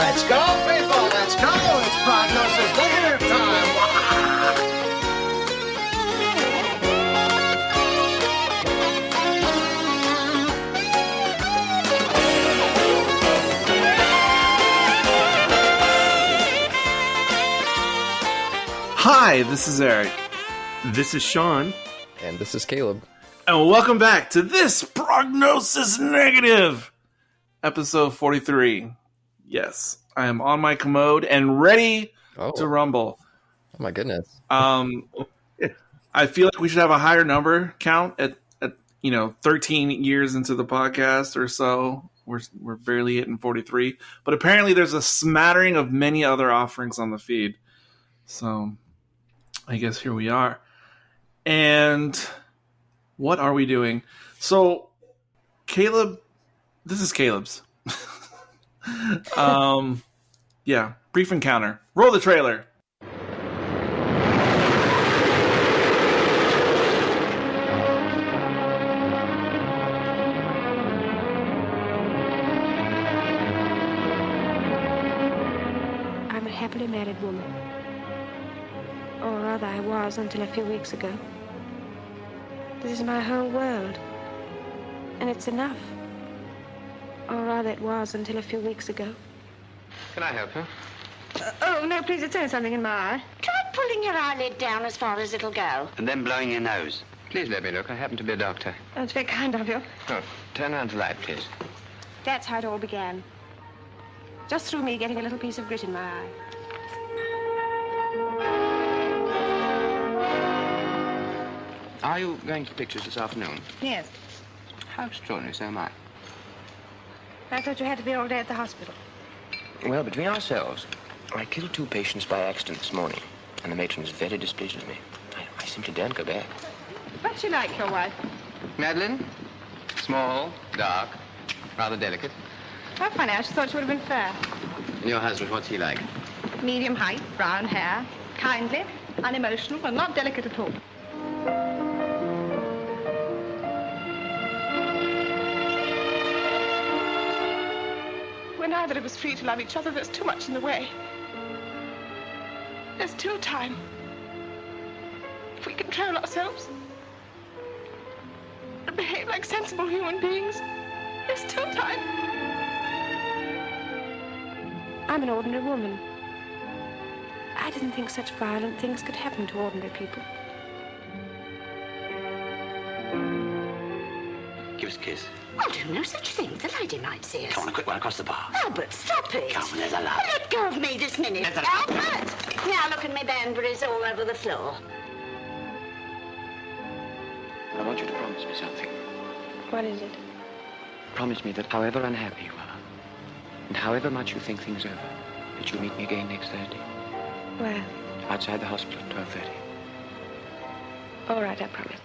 Let's go, people, let's go! It's Prognosis dinner time! Hi, this is Eric. This is Sean. And this is Caleb. And welcome back to this Prognosis Negative, episode 43. Yes, I am on my commode and ready to rumble. Oh my goodness. I feel like we should have a higher number count at 13 years into the podcast or so. We're barely hitting 43. But apparently there's a smattering of many other offerings on the feed. So I guess here we are. And what are we doing? So, Caleb, this is Caleb's. Yeah, brief encounter. Roll the trailer. I'm a happily married woman. Or rather, I was until a few weeks ago. This is my whole world. And it's enough. Or rather, it was until a few weeks ago. Can I help you? Oh, no, please, it's only something in my eye. Try pulling your eyelid down as far as it'll go. And then blowing your nose. Please let me look. I happen to be a doctor. That's very kind of you. Oh, turn around to light, please. That's how it all began. Just through me getting a little piece of grit in my eye. Are you going to pictures this afternoon? Yes. How extraordinary, so am I. I thought you had to be all day at the hospital. Well, between ourselves, I killed 2 patients by accident this morning, and the matron is very displeased with me. I simply daren't go back. What's she like, your wife? Madeline? Small, dark, rather delicate. How funny, I just thought she would have been fair. And your husband, what's he like? Medium height, brown hair, kindly, unemotional, and not delicate at all. We're neither of us free to love each other. There's too much in the way. There's still time. If we control ourselves and behave like sensible human beings, there's still time. I'm an ordinary woman. I didn't think such violent things could happen to ordinary people. Give us a kiss. I'll do no such thing. The lady might see us. Come on, a quick one across the bar. Albert, stop it. Come on, there's a lot. Let go of me this minute. There's a- Albert! Now look at me banburies all over the floor. I want you to promise me something. What is it? Promise me that however unhappy you are, and however much you think things over, that you'll meet me again next Thursday. Well, Outside the hospital at 12:30. all right, I promise.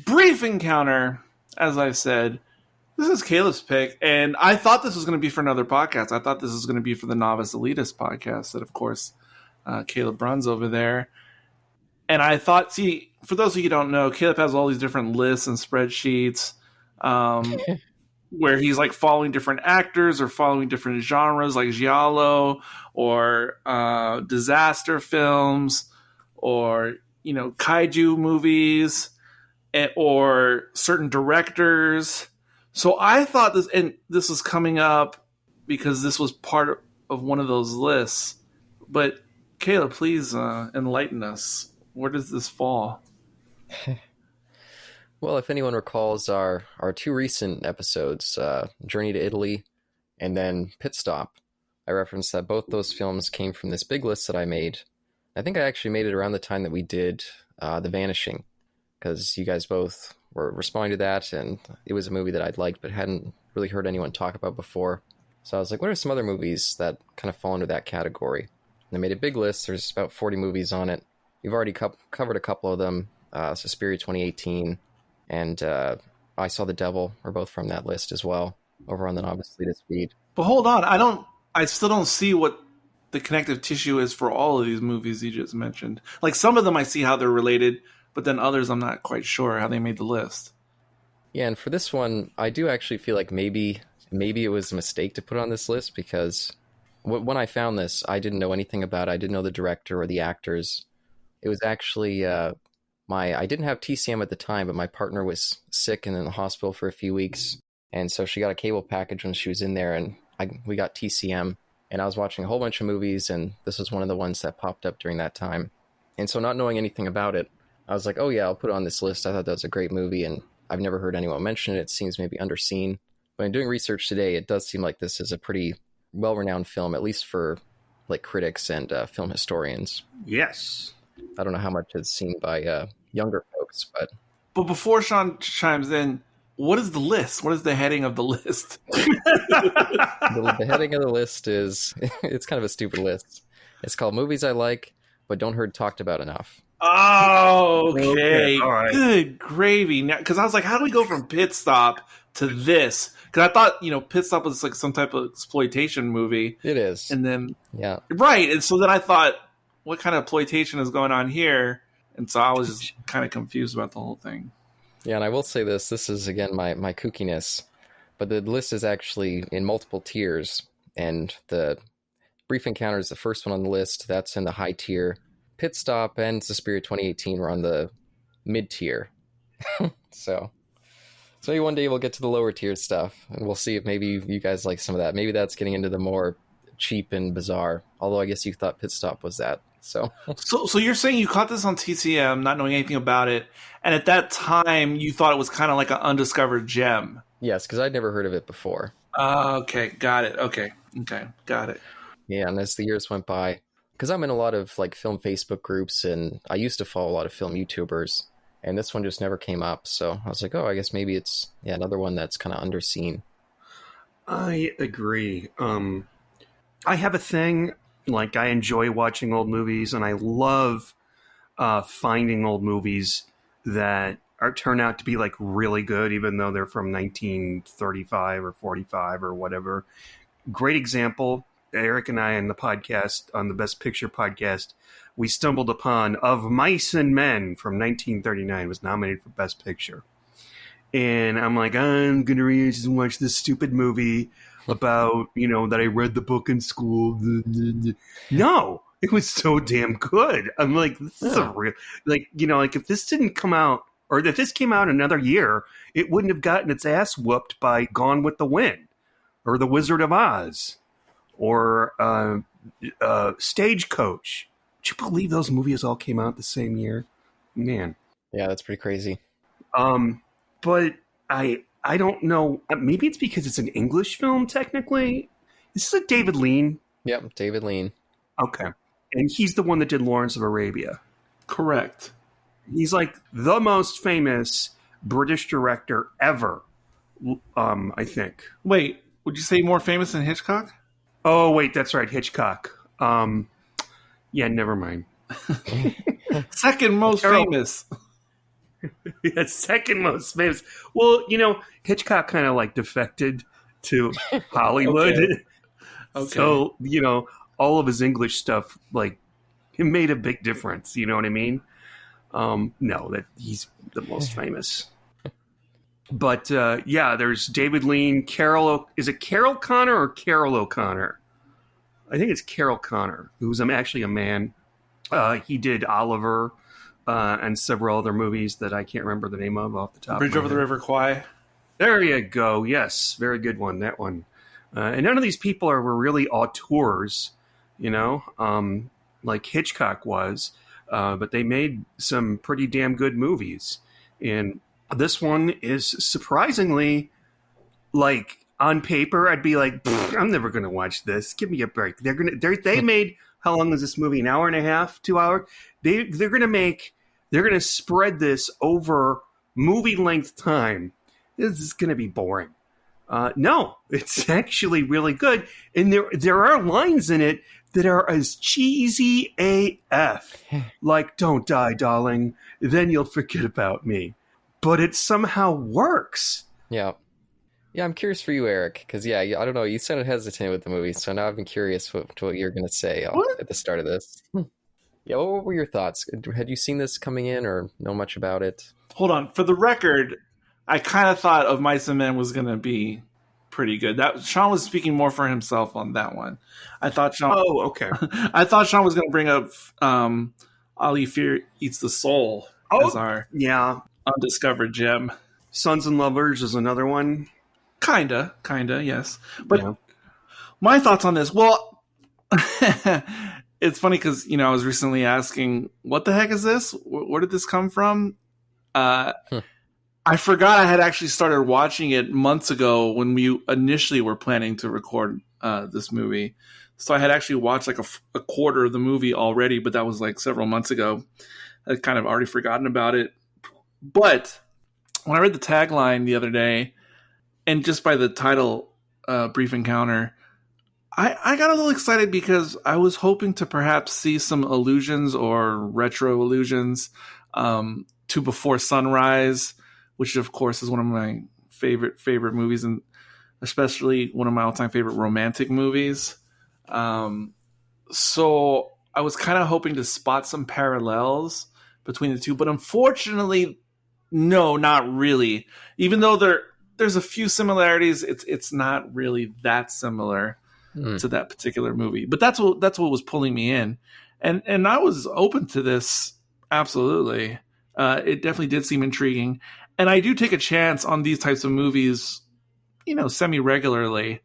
Brief encounter, as I said. This is Caleb's pick, and I thought this was going to be for another podcast. I thought this was going to be for the Novice Elitist podcast that, of course, Caleb runs over there. And I thought, see, for those of you who don't know, Caleb has all these different lists and spreadsheets where he's like following different actors or following different genres like giallo or disaster films or, kaiju movies or certain directors. So I thought this was coming up because this was part of one of those lists. But Caleb, please enlighten us. Where does this fall? Well, if anyone recalls our 2 recent episodes, Journey to Italy and then Pit Stop, I referenced that both those films came from this big list that I made. I think I actually made it around the time that we did The Vanishing, because you guys both were responding to that, and it was a movie that I'd liked but hadn't really heard anyone talk about before. So I was like, what are some other movies that kind of fall into that category? And I made a big list. There's about 40 movies on it. We've already covered a couple of them. Suspiria 2018 and I Saw the Devil are both from that list as well, over on the Novice Elitist feed. But hold on, I still don't see what the connective tissue is for all of these movies you just mentioned. Like some of them I see how they're related, but then others I'm not quite sure how they made the list. Yeah, and for this one, I do actually feel like maybe it was a mistake to put on this list, because when I found this, I didn't know anything about it. I didn't know the director or the actors. It was actually I didn't have TCM at the time, but my partner was sick and in the hospital for a few weeks, and so she got a cable package when she was in there, and we got TCM, and I was watching a whole bunch of movies, and this was one of the ones that popped up during that time. And so not knowing anything about it, I was like, oh yeah, I'll put it on this list. I thought that was a great movie, and I've never heard anyone mention it. It seems maybe underseen. But in doing research today, it does seem like this is a pretty well-renowned film, at least for like critics and film historians. Yes. I don't know how much it's seen by younger folks, but... But before Sean chimes in, what is the list? What is the heading of the list? The heading of the list is... it's kind of a stupid list. It's called Movies I Like, but Don't Heard Talked About Enough. Oh, okay. All right. Good gravy. Now, because I was like, how do we go from Pit Stop to this? Because I thought, Pit Stop was like some type of exploitation movie. It is. And then, yeah. Right. And so then I thought, what kind of exploitation is going on here? And so I was just kind of confused about the whole thing. Yeah, and I will say this is, again, my kookiness. But the list is actually in multiple tiers. And the Brief Encounter is the first one on the list. That's in the high tier. Pit Stop and Suspiria 2018 were on the mid tier. So maybe one day we'll get to the lower tier stuff, and we'll see if maybe you guys like some of that. Maybe that's getting into the more cheap and bizarre. Although I guess you thought Pit Stop was that. So you're saying you caught this on TCM, not knowing anything about it, and at that time you thought it was kind of like an undiscovered gem. Yes, because I'd never heard of it before. Okay, got it. Okay, got it. Yeah, and as the years went by, because I'm in a lot of like film Facebook groups, and I used to follow a lot of film YouTubers, and this one just never came up. So I was like, oh, I guess maybe it's another one that's kind of underseen. I agree. I have a thing, like I enjoy watching old movies, and I love finding old movies that turn out to be like really good, even though they're from 1935 or 45 or whatever. Great example. Eric and I on the Best Picture podcast, we stumbled upon Of Mice and Men from 1939. It was nominated for Best Picture. And I'm like, I'm going to just watch this stupid movie about, that I read the book in school. No, it was so damn good. I'm like, this is a real, if this didn't come out, or if this came out another year, it wouldn't have gotten its ass whooped by Gone with the Wind or The Wizard of Oz. Or Stagecoach. Would you believe those movies all came out the same year? Man. Yeah, that's pretty crazy. But I don't know. Maybe it's because it's an English film, technically. This is a David Lean. Yep, David Lean. Okay. And he's the one that did Lawrence of Arabia. Correct. He's like the most famous British director ever, I think. Wait, would you say more famous than Hitchcock? Oh, wait, that's right, Hitchcock. Yeah, never mind. Second most famous. Yeah, second most famous. Well, Hitchcock kind of like defected to Hollywood. Okay. So, all of his English stuff, like, it made a big difference. You know what I mean? No, that he's the most famous. But, there's David Lean, is it Carol Connor or Carol O'Connor? I think it's Carol Connor, who's actually a man. He did Oliver and several other movies that I can't remember the name of off the top Bridge of my over the head. River Kwai. There you go. Yes, very good one, that one. And none of these people were really auteurs, like Hitchcock was. But they made some pretty damn good movies. And this one is surprisingly, like, on paper, I'd be like, I'm never going to watch this. Give me a break. They made, how long is this movie? An hour and a half, 2 hours? They're going to spread this over movie length time. This is going to be boring. No, it's actually really good. And there are lines in it that are as cheesy AF. Like, don't die, darling. Then you'll forget about me. But it somehow works. Yeah. Yeah, I'm curious for you, Eric, because I don't know, you sounded hesitant with the movie, so now I've been curious to what you're going to say What? at the start of this. Yeah, what were your thoughts? Had you seen this coming in or know much about it? Hold on. For the record, I kind of thought Of Mice and Men was going to be pretty good. That Sean was speaking more for himself on that one. I thought Sean. Oh, okay. I thought Sean was going to bring up Ali Fear Eats the Soul as our undiscovered gem. Sons and Lovers is another one. Kinda, yes. But my thoughts on this. Well, it's funny because I was recently asking, "What the heck is this? Where did this come from?" I forgot I had actually started watching it months ago when we initially were planning to record this movie. So I had actually watched like a quarter of the movie already, but that was like several months ago. I'd kind of already forgotten about it. But when I read the tagline the other day, and just by the title, Brief Encounter, I got a little excited because I was hoping to perhaps see some allusions or retro allusions to Before Sunrise, which of course is one of my favorite movies, and especially one of my all-time favorite romantic movies. So I was kind of hoping to spot some parallels between the two, but unfortunately, no, not really. Even though there's a few similarities, it's not really that similar to that particular movie. But that's what was pulling me in, and I was open to this. Absolutely, it definitely did seem intriguing, and I do take a chance on these types of movies, semi regularly.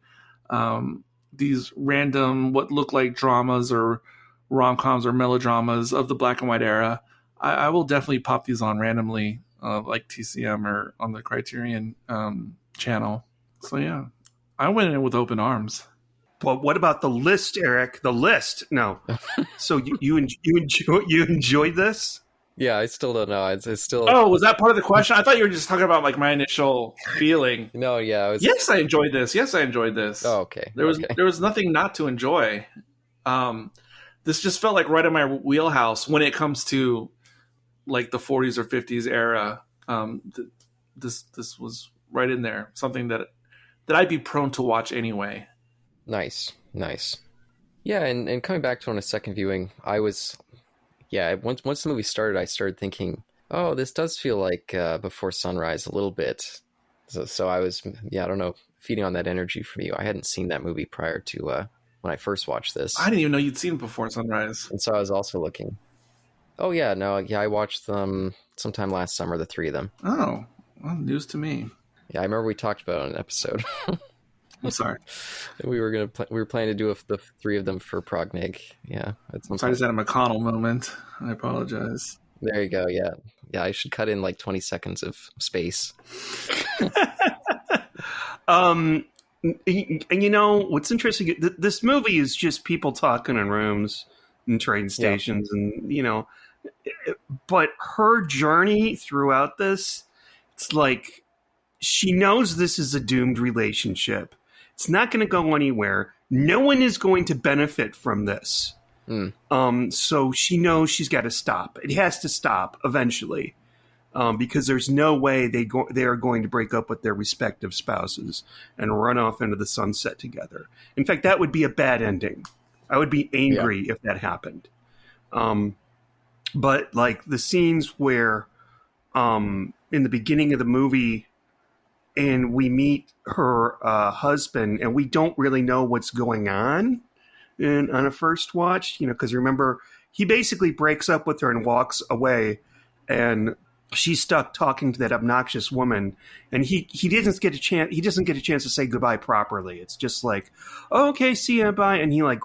These random what look like dramas or rom-coms or melodramas of the black and white era. I will definitely pop these on randomly, like TCM or on the Criterion channel. So yeah, I went in with open arms. Well, what about the list, Eric? The list? No. So you enjoyed this? Yeah, I still don't know. It's still. Oh, was that part of the question? I thought you were just talking about like my initial feeling. No, yeah. Yes, I enjoyed this. Oh, okay. There was nothing not to enjoy. This just felt like right in my wheelhouse when it comes to like the 40s or 50s era. This was right in there. Something that I'd be prone to watch anyway. Nice. Yeah, and coming back to on a second viewing, I was. Yeah, once the movie started, I started thinking, oh, this does feel like Before Sunrise a little bit. So I was, I don't know, feeding on that energy from you. I hadn't seen that movie prior to when I first watched this. I didn't even know you'd seen Before Sunrise. And so I was also looking. Oh, yeah, I watched them sometime last summer, the three of them. Oh, well, news to me. Yeah, I remember we talked about it on an episode. I'm sorry. We were planning to do the three of them for ProgNeg. Yeah. I'm sorry, I just had a McConnell moment. I apologize. There you go. Yeah. I should cut in like 20 seconds of space. And what's interesting? This movie is just people talking in rooms and train stations, and but her journey throughout this, it's like she knows this is a doomed relationship. It's not going to go anywhere. No one is going to benefit from this. So she knows she's got to stop. It has to stop eventually, because there's no way they are going to break up with their respective spouses and run off into the sunset together. In fact, that would be a bad ending. I would be angry if that happened. But like the scenes where in the beginning of the movie, and we meet her husband, and we don't really know what's going on on a first watch, because remember, he basically breaks up with her and walks away, and she's stuck talking to that obnoxious woman, and he doesn't get a chance. He doesn't get a chance to say goodbye properly. It's just like, oh, okay, see ya, bye, and he like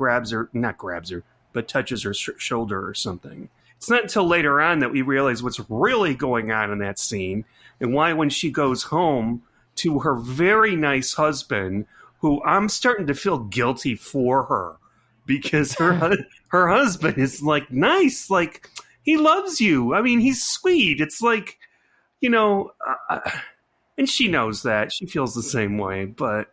not grabs her, but touches her shoulder or something. It's not until later on that we realize what's really going on in that scene, and why when she goes home to her very nice husband, who I'm starting to feel guilty for her, because her husband is like nice, like he loves you. I mean, he's sweet. It's like, and she knows that. She feels the same way, but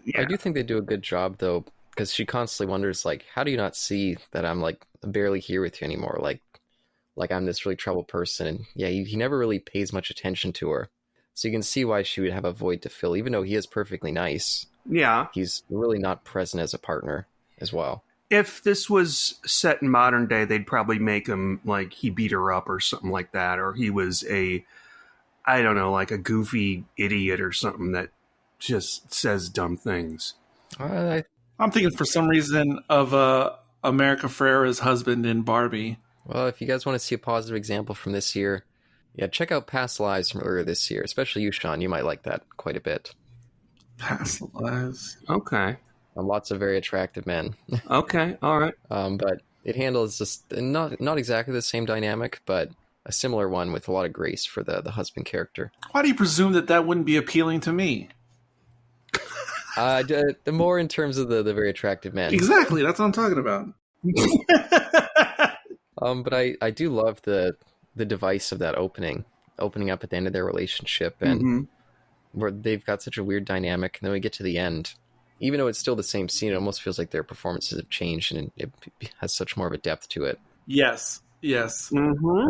yeah. I do think they do a good job though, because she constantly wonders, like, how do you not see that I'm like barely here with you anymore? Like I'm this really troubled person. And yeah, he never really pays much attention to her. So you can see why she would have a void to fill, even though he is perfectly nice. Yeah. He's really not present as a partner as well. If this was set in modern day, they'd probably make him like he beat her up or something like that, or he was I don't know, like a goofy idiot or something that just says dumb things. I'm thinking for some reason of America Ferrera's husband in Barbie. Well, if you guys want to see a positive example from this year, yeah, check out Past Lives from earlier this year. Especially you, Sean. You might like that quite a bit. Past Lives. Okay. Lots of very attractive men. Okay, all right. But it handles just not exactly the same dynamic, but a similar one with a lot of grace for the husband character. Why do you presume that wouldn't be appealing to me? The more in terms of the very attractive men. Exactly, that's what I'm talking about. But I do love the device of that opening up at the end of their relationship, and where they've got such a weird dynamic, and then we get to the end. Even though it's still the same scene, it almost feels like their performances have changed, and it has such more of a depth to it. Yes. I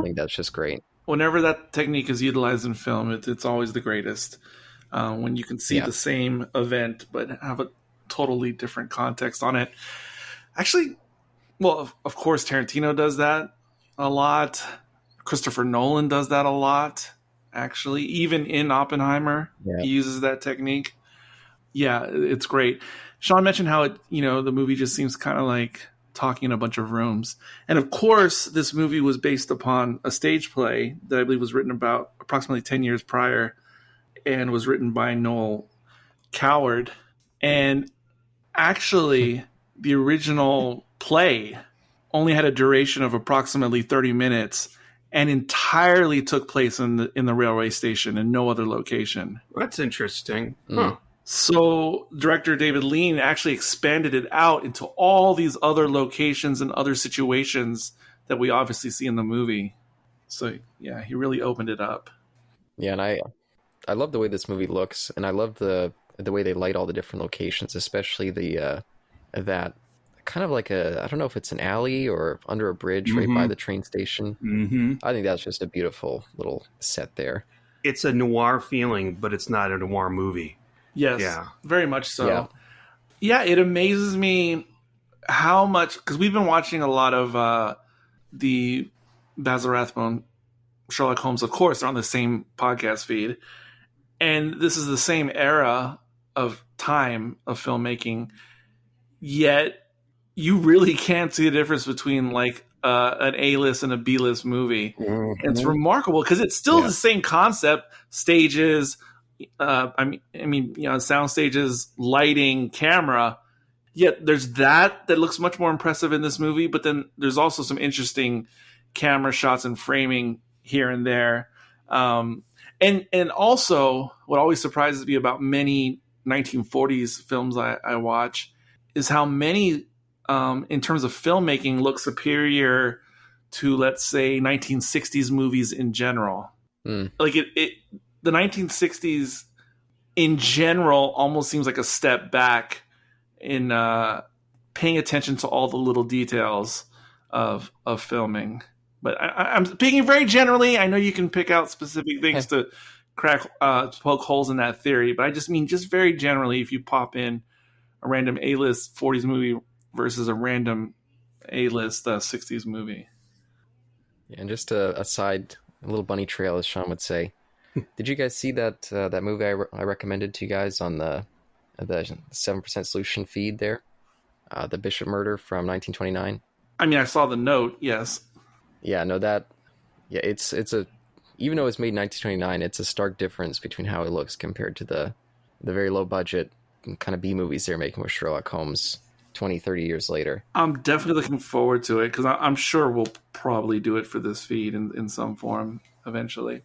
think that's just great. Whenever that technique is utilized in film, it's always the greatest. When you can see the same event, but have a totally different context on it. Actually, well, of course, Tarantino does that a lot. Christopher Nolan does that a lot, actually. Even in Oppenheimer, he uses that technique. Yeah, it's great. Sean mentioned how the movie just seems kind of like talking in a bunch of rooms. And of course, this movie was based upon a stage play that I believe was written about approximately 10 years prior and was written by Noel Coward. And actually, the original play only had a duration of approximately 30 minutes and entirely took place in the railway station and no other location. That's interesting. Mm. So director David Lean actually expanded it out into all these other locations and other situations that we obviously see in the movie. So yeah, he really opened it up. Yeah, and I love the way this movie looks, and I love the way they light all the different locations, especially that kind of like I don't know if it's an alley or under a bridge right by the train station. Mm-hmm. I think that's just a beautiful little set there. It's a noir feeling, but it's not a noir movie. Yes, yeah, very much so. Yeah, it amazes me how much, because we've been watching a lot of the Basil Rathbone Sherlock Holmes, of course, they're on the same podcast feed. And this is the same era of time of filmmaking, yet you really can't see the difference between like an A-list and a B-list movie. Mm-hmm. It's remarkable because it's still the same concept, stages, sound stages, lighting, camera. Yet there's that looks much more impressive in this movie, but then there's also some interesting camera shots and framing here and there. And also, what always surprises me about many 1940s films I watch is how many, in terms of filmmaking, look superior to, let's say, 1960s movies in general. Like the 1960s in general almost seems like a step back in paying attention to all the little details of filming. But I'm speaking very generally. I know you can pick out specific things to poke holes in that theory, but I just mean just very generally, if you pop in a random A-list 40s movie versus a random A-list 60s movie. Yeah, and just a little bunny trail, as Sean would say. Did you guys see that movie I recommended to you guys on the 7% Solution feed there? The Bishop Murder from 1929? I mean, I saw the note, yes. Yeah, no, it's a, even though it's made in 1929, it's a stark difference between how it looks compared to the very low budget kind of B movies they're making with Sherlock Holmes 20, 30 years later. I'm definitely looking forward to it because I'm sure we'll probably do it for this feed in some form eventually.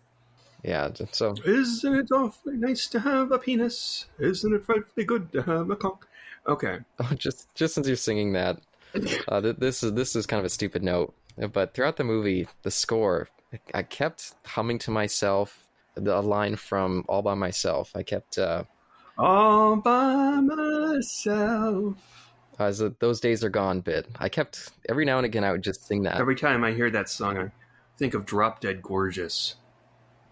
Yeah, so. Isn't it awfully nice to have a penis? Isn't it frightfully good to have a cock? Okay. Oh, just since you're singing that, this is kind of a stupid note. But throughout the movie, the score, I kept humming to myself a line from All By Myself. I kept... All by myself. As Those Days Are Gone bit. I kept... Every now and again, I would just sing that. Every time I hear that song, I think of Drop Dead Gorgeous.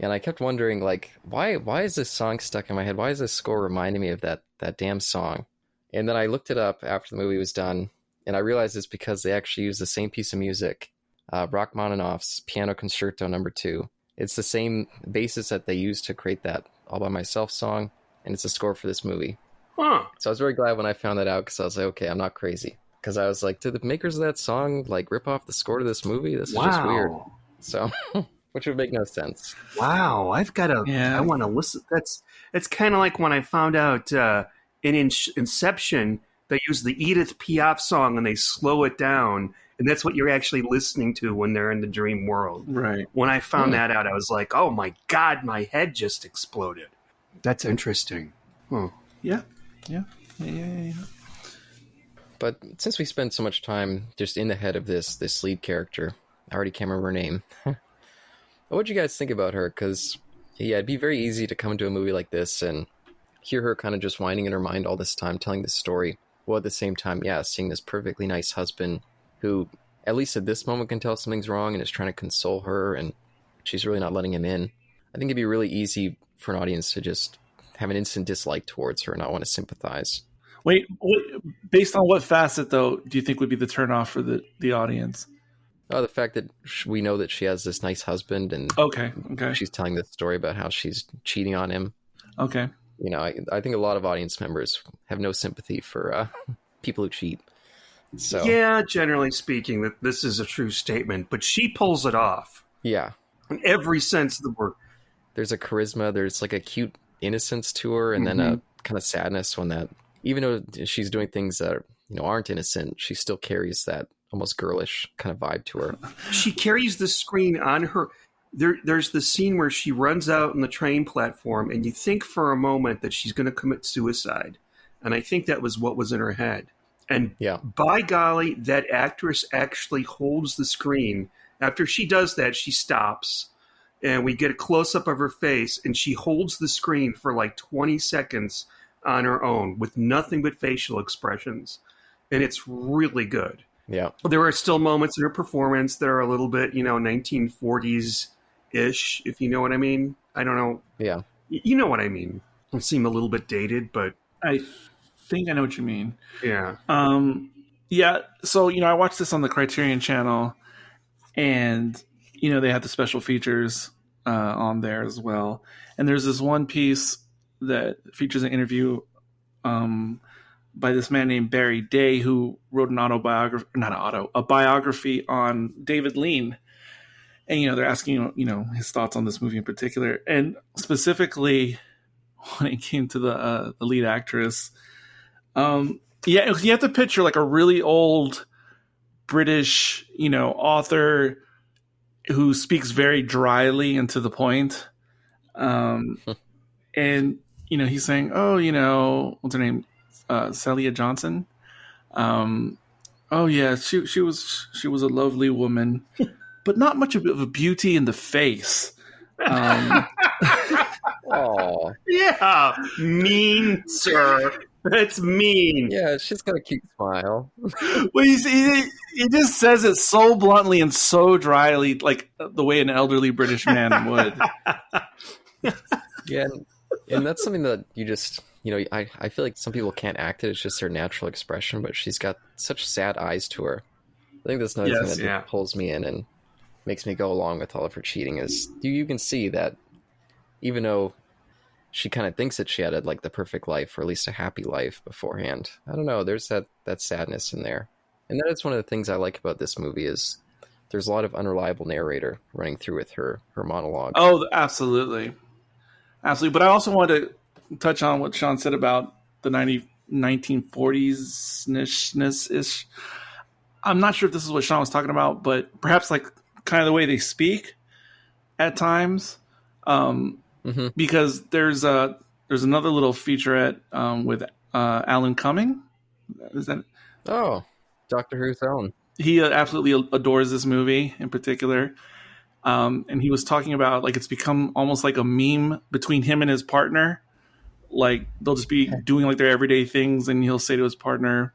And I kept wondering, like, why is this song stuck in my head? Why is this score reminding me of that damn song? And then I looked it up after the movie was done, and I realized it's because they actually used the same piece of music, Rachmaninoff's Piano Concerto No. 2. It's the same basis that they used to create that All By Myself song, and it's a score for this movie. Huh. So I was very glad when I found that out, because I was like, okay, I'm not crazy. Because I was like, did the makers of that song like rip off the score to this movie? This is just weird. So, which would make no sense. Wow, I've got to. Yeah. I want to listen. It's kind of like when I found out in Inception they use the Edith Piaf song and they slow it down, and that's what you're actually listening to when they're in the dream world. Right. When I found that out, I was like, oh my God, my head just exploded. That's interesting. Huh. Yeah. But since we spend so much time just in the head of this lead character, I already can't remember her name. What'd you guys think about her? Because, yeah, it'd be very easy to come into a movie like this and hear her kind of just whining in her mind all this time, telling this story, while at the same time, yeah, seeing this perfectly nice husband who, at least at this moment, can tell something's wrong and is trying to console her, and she's really not letting him in. I think it'd be really easy for an audience to just have an instant dislike towards her and not want to sympathize. Wait, based on what facet, though, do you think would be the turnoff for the audience? Oh, the fact that we know that she has this nice husband, and Okay. she's telling this story about how she's cheating on him. Okay. You know, I think a lot of audience members have no sympathy for people who cheat. So Yeah, generally speaking, that this is a true statement, but she pulls it off yeah, in every sense of the word. there's a charisma, there's like a cute innocence to her, and then a kind of sadness when that, even though she's doing things that aren't innocent, she still carries that almost girlish kind of vibe to her. She carries the screen on her. There's the scene where she runs out on the train platform, and you think for a moment that she's going to commit suicide. And I think that was what was in her head. And by golly, that actress actually holds the screen. After she does that, she stops, and we get a close-up of her face, and she holds the screen for like 20 seconds on her own with nothing but facial expressions. And it's really good. Yeah. There are still moments in her performance that are a little bit, 1940s-ish, if you know what I mean. I don't know. Yeah. You know what I mean. It seem a little bit dated, but... I think I know what you mean. Yeah. Yeah, so, I watched this on the Criterion channel, and, they had the special features on there as well. And there's this one piece that features an interview by this man named Barry Day, who wrote a biography on David Lean. And, they're asking, his thoughts on this movie in particular. And specifically, when it came to the lead actress, you have to picture like a really old British, author who speaks very dryly and to the point. And, he's saying, what's her name? Celia Johnson. Oh yeah, she was a lovely woman, but not much of a beauty in the face. Oh yeah, mean, sir. That's mean. Yeah, she's got a cute smile. Well, he just says it so bluntly and so dryly, like the way an elderly British man would. Yeah, and that's something that you just, I feel like some people can't act it. It's just their natural expression, but she's got such sad eyes to her. I think that's another thing that pulls me in and makes me go along with all of her cheating is you can see that even though she kind of thinks that she had the perfect life, or at least a happy life beforehand, I don't know, there's that sadness in there. And that is one of the things I like about this movie is there's a lot of unreliable narrator running through with her monologue. Oh, absolutely. Absolutely. But I also want to touch on what Sean said about the 1940s-ish. I'm not sure if this is what Sean was talking about, but perhaps like kind of the way they speak at times. Because there's another little featurette with Alan Cumming. Is that? Oh, Doctor Who's own. He absolutely adores this movie in particular. And he was talking about it's become almost like a meme between him and his partner. Like they'll just be doing their everyday things, and he'll say to his partner,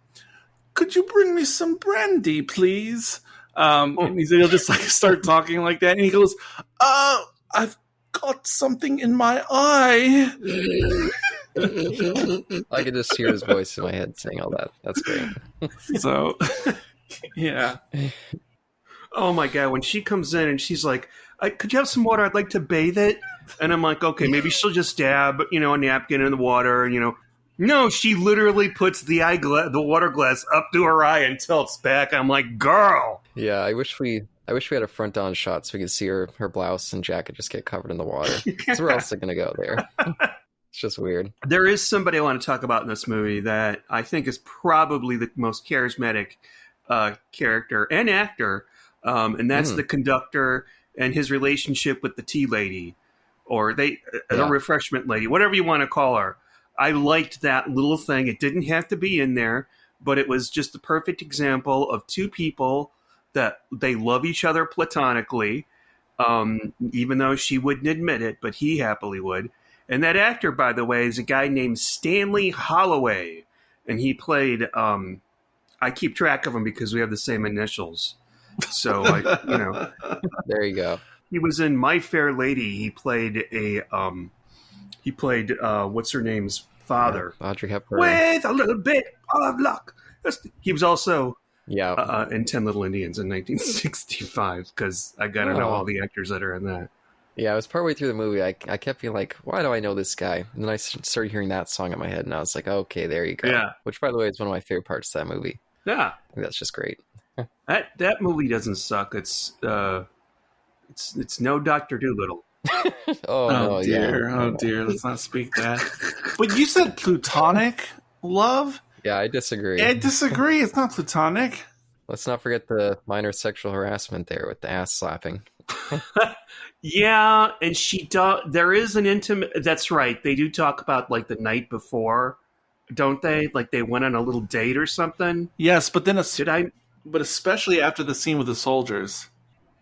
"Could you bring me some brandy, please?" And he'll just start talking like that, and he goes, got something in my eye. I could just hear his voice in my head saying all that. That's great. So, yeah. Oh my God, when she comes in and she's like, could you have some water? I'd like to bathe it. And I'm like, okay, maybe she'll just dab, a napkin in the water. And, no, she literally puts the water glass up to her eye and tilts back. I'm like, girl. Yeah, I wish we had a front on shot so we could see her blouse and jacket just get covered in the water. Because where else are they going to go there? It's just weird. There is somebody I want to talk about in this movie that I think is probably the most charismatic character and actor. And that's the conductor and his relationship with the tea lady, or the refreshment lady, whatever you want to call her. I liked that little thing. It didn't have to be in there, but it was just the perfect example of two people that they love each other platonically, even though she wouldn't admit it, but he happily would. And that actor, by the way, is a guy named Stanley Holloway, and he played. I keep track of him because we have the same initials. So, there you go. He was in My Fair Lady. He played what's her name's father, Audrey Hepburn. With a little bit of luck. He was also in 10 Little Indians in 1965, because I gotta know all the actors that are in that. Yeah, I was partway through the movie. I kept feeling like, why do I know this guy? And then I started hearing that song in my head, and I was like, okay, there you go. Yeah. Which, by the way, is one of my favorite parts of that movie. Yeah, I think that's just great. that movie doesn't suck. It's no Dr. Dolittle. Oh dear, yeah. Oh dear, let's not speak that. But you said platonic love? Yeah, I disagree. I disagree. It's not platonic. Let's not forget the minor sexual harassment there with the ass slapping. Yeah, and she does. There is an intimate. That's right. They do talk about like the night before, don't they? Like they went on a little date or something. Yes, but then But especially after the scene with the soldiers.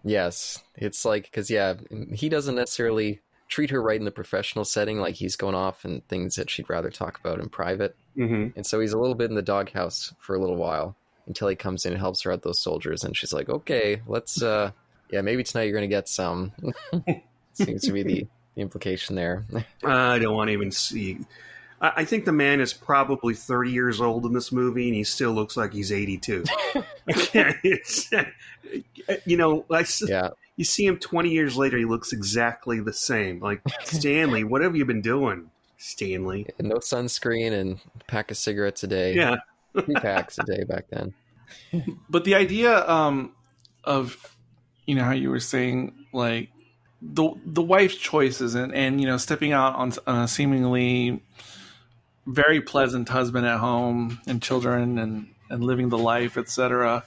Yes, it's like, because he doesn't necessarily treat her right in the professional setting, like he's going off and things that she'd rather talk about in private. Mm-hmm. And so he's a little bit in the doghouse for a little while until he comes in and helps her out those soldiers, and she's like, okay, let's maybe tonight you're gonna get some. Seems to be the implication there. I don't want to even see. I think the man is probably 30 years old in this movie, and he still looks like he's 82. You see him 20 years later, he looks exactly the same. Like, Stanley, what have you been doing, Stanley? And no sunscreen and a pack of cigarettes a day. Yeah. 2 packs a day back then. But the idea of, how you were saying, like, the wife's choices and stepping out on a seemingly very pleasant husband at home and children and living the life, etc.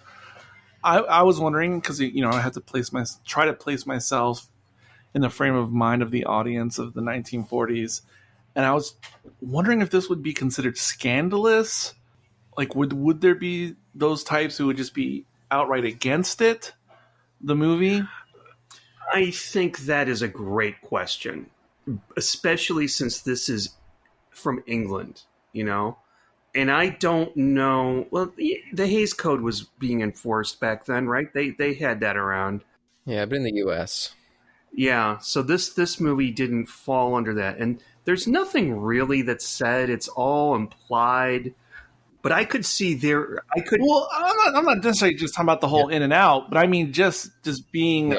I was wondering, because I had to try to place myself in the frame of mind of the audience of the 1940s, and I was wondering if this would be considered scandalous. Like, would there be those types who would just be outright against it, the movie? I think that is a great question, especially since this is from England, and I don't know. Well, the Hays Code was being enforced back then, right? They had that around. Yeah, but in the U.S. Yeah, so this movie didn't fall under that, and there's nothing really that's said. It's all implied. But I could see Well, I'm not necessarily just talking about the whole in and out, but I mean just being,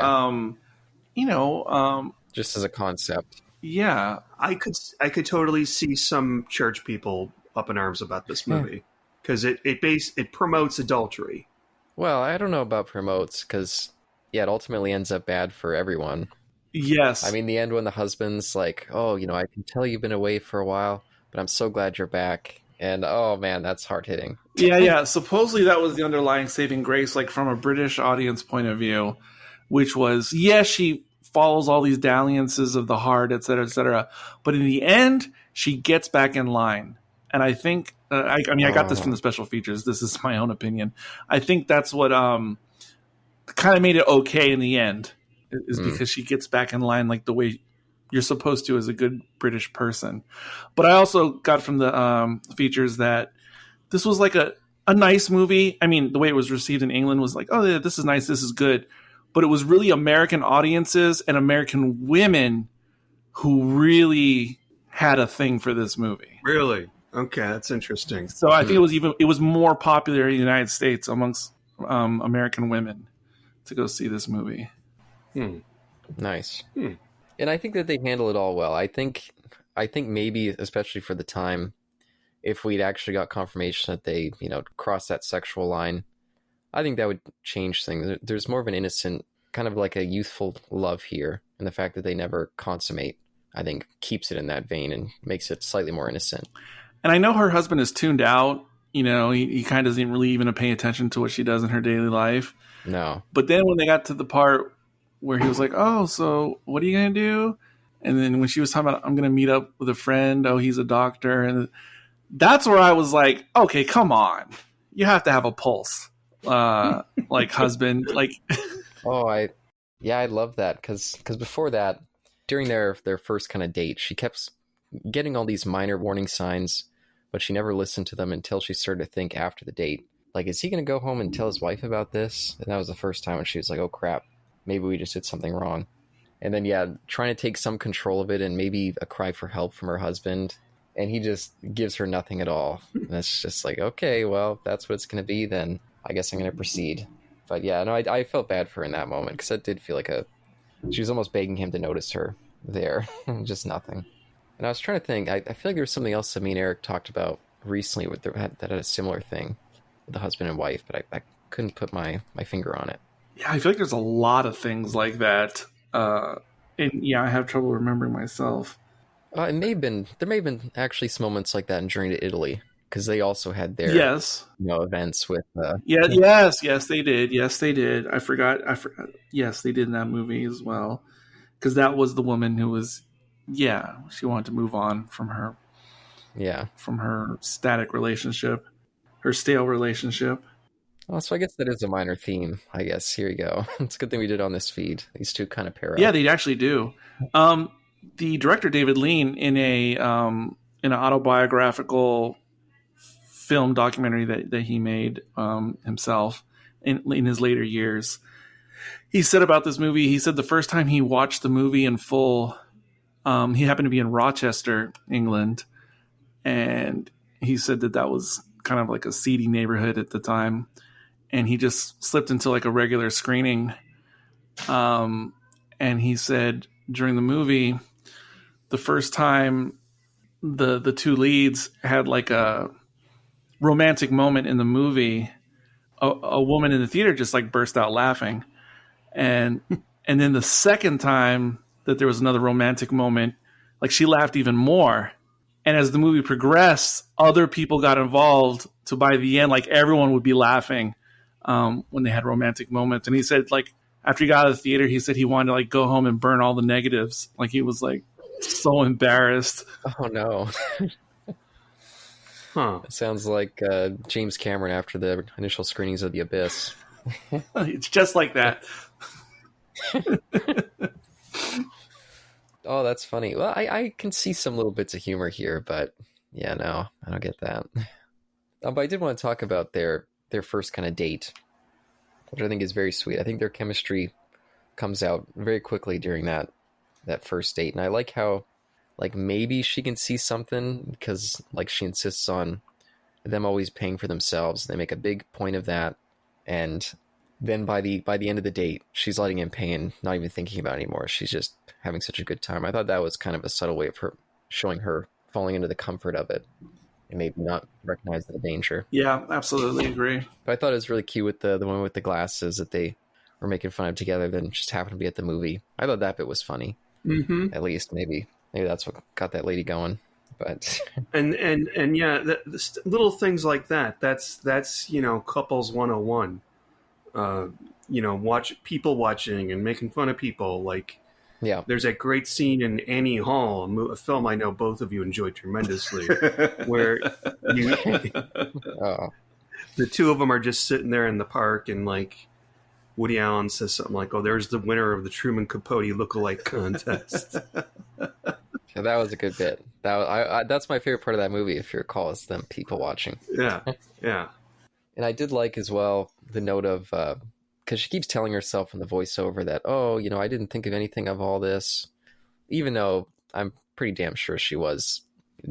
just as a concept. Yeah, I could totally see some church people up in arms about this movie because it promotes adultery. Well, I don't know about promotes, because it ultimately ends up bad for everyone. Yes, I mean the end when the husband's like, "Oh, I can tell you've been away for a while, but I'm so glad you're back." And oh man, that's hard hitting. Yeah. Supposedly that was the underlying saving grace, like from a British audience point of view, which was, she follows all these dalliances of the heart, et cetera, but in the end, she gets back in line. And I think, I got this from the special features. This is my own opinion. I think that's what kind of made it okay in the end, is because she gets back in line like the way you're supposed to as a good British person. But I also got from the features that this was like a nice movie. I mean, the way it was received in England was like, oh, yeah, this is nice, this is good. But it was really American audiences and American women who really had a thing for this movie. Really? Okay, that's interesting. So I think it was more popular in the United States amongst American women to go see this movie. Nice. And I think that they handle it all well. I think maybe, especially for the time, if we'd actually got confirmation that they, crossed that sexual line, I think that would change things. There's more of an innocent, kind of like a youthful love here. And the fact that they never consummate, I think, keeps it in that vein and makes it slightly more innocent. And I know her husband is tuned out. He kind of doesn't really even pay attention to what she does in her daily life. No. But then when they got to the part where he was like, oh, so what are you going to do? And then when she was talking about, I'm going to meet up with a friend. Oh, he's a doctor. And that's where I was like, okay, come on. You have to have a pulse. Like husband. Like, oh, I love that. Because before that, during their first kind of date, she kept getting all these minor warning signs, but she never listened to them until she started to think after the date. Like, is he going to go home and tell his wife about this? And that was the first time when she was like, oh, crap. Maybe we just did something wrong. And then, trying to take some control of it and maybe a cry for help from her husband. And he just gives her nothing at all. And it's just like, okay, well, if that's what it's going to be, then I guess I'm going to proceed. But I felt bad for her in that moment because it did feel like she was almost begging him to notice her there. Just nothing. And I was trying to think, I feel like there was something else that me and Eric talked about recently that had a similar thing with the husband and wife, but I couldn't put my finger on it. Yeah, I feel like there's a lot of things like that. I have trouble remembering myself. There may have been actually some moments like that in Journey to Italy, because they also had their events with. Yes, they did. Yes, they did. I forgot. Yes, they did in that movie as well, because that was the woman who was, she wanted to move on from her. Yeah, from her static relationship, her stale relationship. Oh, so I guess that is a minor theme, I guess. Here you go. It's a good thing we did on this feed. These two kind of pair up. Yeah, they actually do. The director, David Lean, in an autobiographical film documentary that he made himself in his later years, he said about this movie, he said the first time he watched the movie in full, he happened to be in Rochester, England, and he said that was kind of like a seedy neighborhood at the time. And he just slipped into like a regular screening. And he said during the movie, the first time the two leads had like a romantic moment in the movie, a woman in the theater just like burst out laughing. And then the second time that there was another romantic moment, like she laughed even more. And as the movie progressed, other people got involved. So by the end, like everyone would be laughing when they had romantic moments. And he said, like, after he got out of the theater, he said he wanted to like go home and burn all the negatives. Like he was like so embarrassed. Oh no. It sounds like James Cameron after the initial screenings of The Abyss. It's just like that. Oh, that's funny. Well, I can see some little bits of humor here, but no, I don't get that. But I did want to talk about their first kind of date, which I think is very sweet. I think their chemistry comes out very quickly during that first date. And I like how, like, maybe she can see something because, like, she insists on them always paying for themselves. They make a big point of that. And then by the end of the date, she's letting him pay and not even thinking about it anymore. She's just having such a good time. I thought that was kind of a subtle way of her showing her falling into the comfort of it and maybe not recognize the danger. Yeah, absolutely agree. But I thought it was really cute with the one with the glasses that they were making fun of together, then just happened to be at the movie. I thought that bit was funny. Mm-hmm. At least maybe that's what got that lady going. But and the little things like that. That's couples 101. People watching and making fun of people. Like, there's that great scene in Annie Hall, a film I know both of you enjoyed tremendously, where the two of them are just sitting there in the park, and like Woody Allen says something like, "Oh, there's the winner of the Truman Capote lookalike contest." Yeah, that was a good bit. That's my favorite part of that movie, if you recall, is them people watching. Yeah. And I did like as well the note of, because she keeps telling herself in the voiceover that, I didn't think of anything of all this. Even though I'm pretty damn sure she was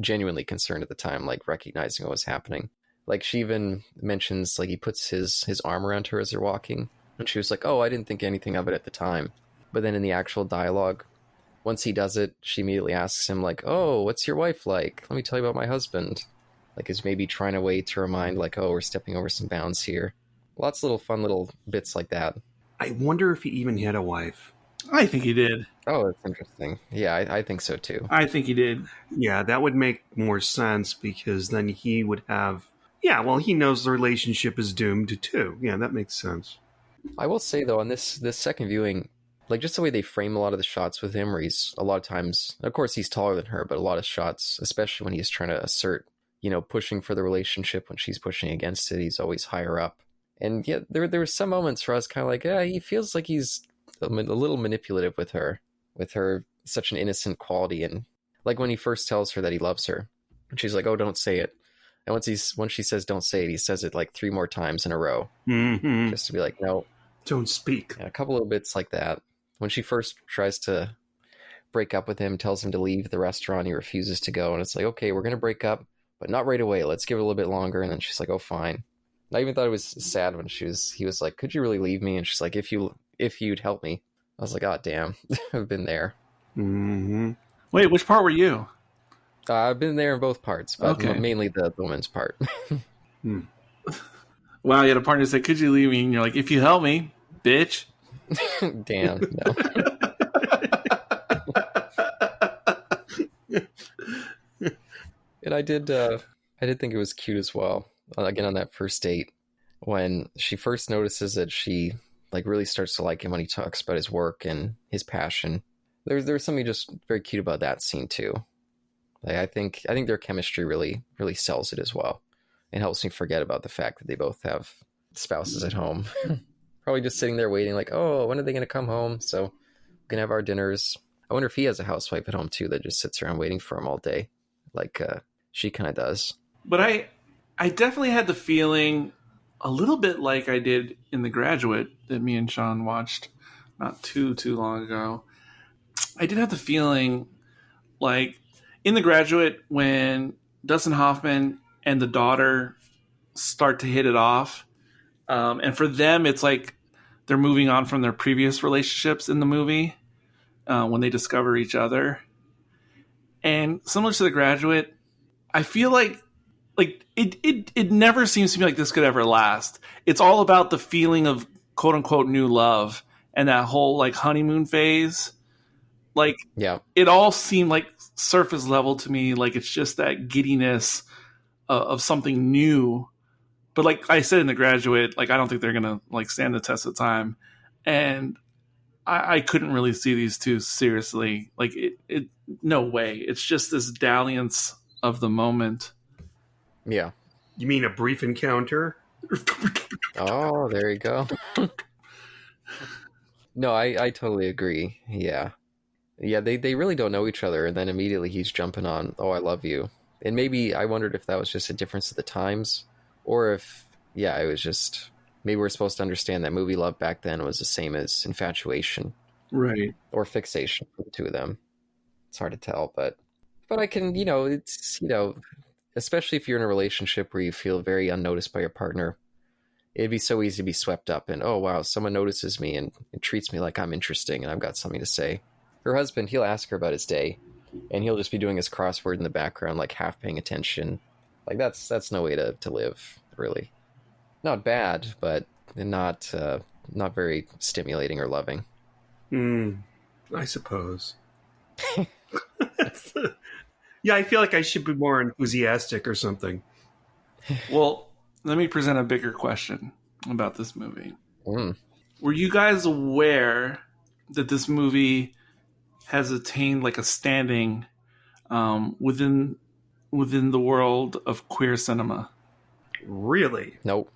genuinely concerned at the time, like recognizing what was happening. Like she even mentions like he puts his arm around her as they're walking, and she was like, "Oh, I didn't think anything of it at the time." But then in the actual dialogue, once he does it, she immediately asks him like, "Oh, what's your wife like? Let me tell you about my husband." Like is maybe trying a way to remind like, "Oh, we're stepping over some bounds here." Lots of little fun little bits like that. I wonder if he even had a wife. I think he did. Oh, that's interesting. Yeah, I think so too. I think he did. Yeah, that would make more sense because then he would have... Yeah, well, he knows the relationship is doomed too. Yeah, that makes sense. I will say though, on this second viewing, like just the way they frame a lot of the shots with him, where he's a lot of times, of course, he's taller than her, but a lot of shots, especially when he's trying to assert, pushing for the relationship when she's pushing against it, he's always higher up. And yet there were some moments where I was kind of like, yeah, he feels like he's a little manipulative with her such an innocent quality. And like when he first tells her that he loves her, and she's like, "Oh, don't say it." And once she says don't say it, he says it like 3 more times in a row, just to be like, no, don't speak. And a couple of bits like that. When she first tries to break up with him, tells him to leave the restaurant, he refuses to go, and it's like, okay, we're gonna break up, but not right away. Let's give it a little bit longer. And then she's like, "Oh, fine." And I even thought it was sad when he was like, "Could you really leave me?" And she's like, if you'd help me." I was like, "Oh, damn." I've been there. Mm-hmm. Wait, which part were you? I've been there in both parts, but mainly the woman's part. Wow, you had a partner say, "Could you leave me?" And you're like, "If you help me, bitch." Damn, no. And I did think it was cute as well. Again, on that first date, when she first notices that she like really starts to like him when he talks about his work and his passion. There's something just very cute about that scene too. Like, I think their chemistry really sells it as well. It helps me forget about the fact that they both have spouses at home. Probably just sitting there waiting like, "Oh, when are they going to come home? So we can have our dinners." I wonder if he has a housewife at home too that just sits around waiting for him all day, like she kind of does. But I definitely had the feeling a little bit like I did in The Graduate that me and Sean watched not too long ago. I did have the feeling like in The Graduate when Dustin Hoffman and the daughter start to hit it off, and for them it's like they're moving on from their previous relationships in the movie when they discover each other. And similar to The Graduate, I feel like it never seems to me like this could ever last. It's all about the feeling of quote unquote new love and that whole like honeymoon phase. Like, yeah, it all seemed like surface level to me. Like it's just that giddiness of something new. But like I said in The Graduate, like I don't think they're gonna like stand the test of time. And I couldn't really see these two seriously. Like it no way. It's just this dalliance of the moment. Yeah. You mean a brief encounter? Oh, there you go. No, I totally agree. Yeah. Yeah, they really don't know each other, and then immediately he's jumping on, "Oh, I love you." And maybe I wondered if that was just a difference of the times, or if, yeah, it was just, maybe we're supposed to understand that movie love back then was the same as infatuation. Right. Or fixation for the two of them. It's hard to tell, but I can, it's, especially if you're in a relationship where you feel very unnoticed by your partner, it'd be so easy to be swept up in, "Oh, wow, someone notices me and treats me like I'm interesting and I've got something to say." Her husband, he'll ask her about his day, and he'll just be doing his crossword in the background, like half paying attention. Like that's no way to live, really. Not bad, but not very stimulating or loving. I suppose. Yeah, I feel like I should be more enthusiastic or something. Well, let me present a bigger question about this movie. Mm. Were you guys aware that this movie has attained like a standing within the world of queer cinema? Really? Nope.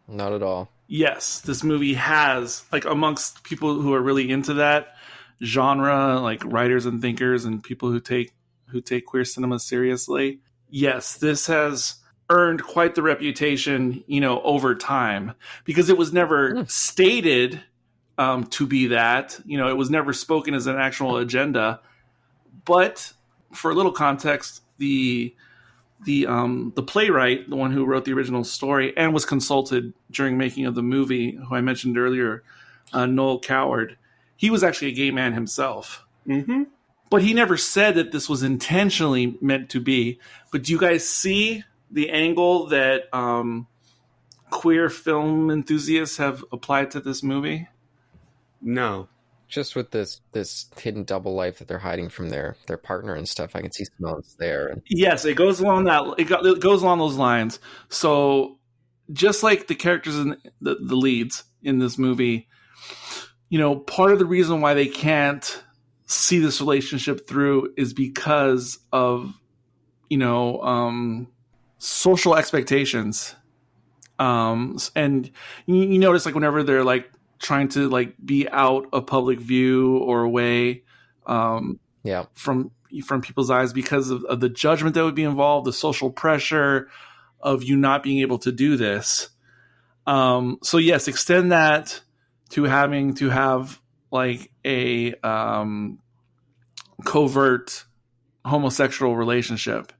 Not at all. Yes, this movie has, like, amongst people who are really into that genre, like writers and thinkers and people who take queer cinema seriously. Yes, this has earned quite the reputation, over time, because it was never stated to be that. It was never spoken as an actual agenda, But for a little context, the playwright, the one who wrote the original story and was consulted during making of the movie, who I mentioned earlier, Noel Coward, he was actually a gay man himself. Mm-hmm. But he never said that this was intentionally meant to be. But do you guys see the angle that queer film enthusiasts have applied to this movie? No. Just with this hidden double life that they're hiding from their partner and stuff, I can see some elements there. Yes, it goes along it goes along those lines. So just like the characters in the leads in this movie, part of the reason why they can't see this relationship through is because of social expectations. And you notice, like, whenever they're like trying to like be out of public view or away from people's eyes because of the judgment that would be involved, the social pressure of you not being able to do this. So yes, extend that to having to have like a covert homosexual relationship.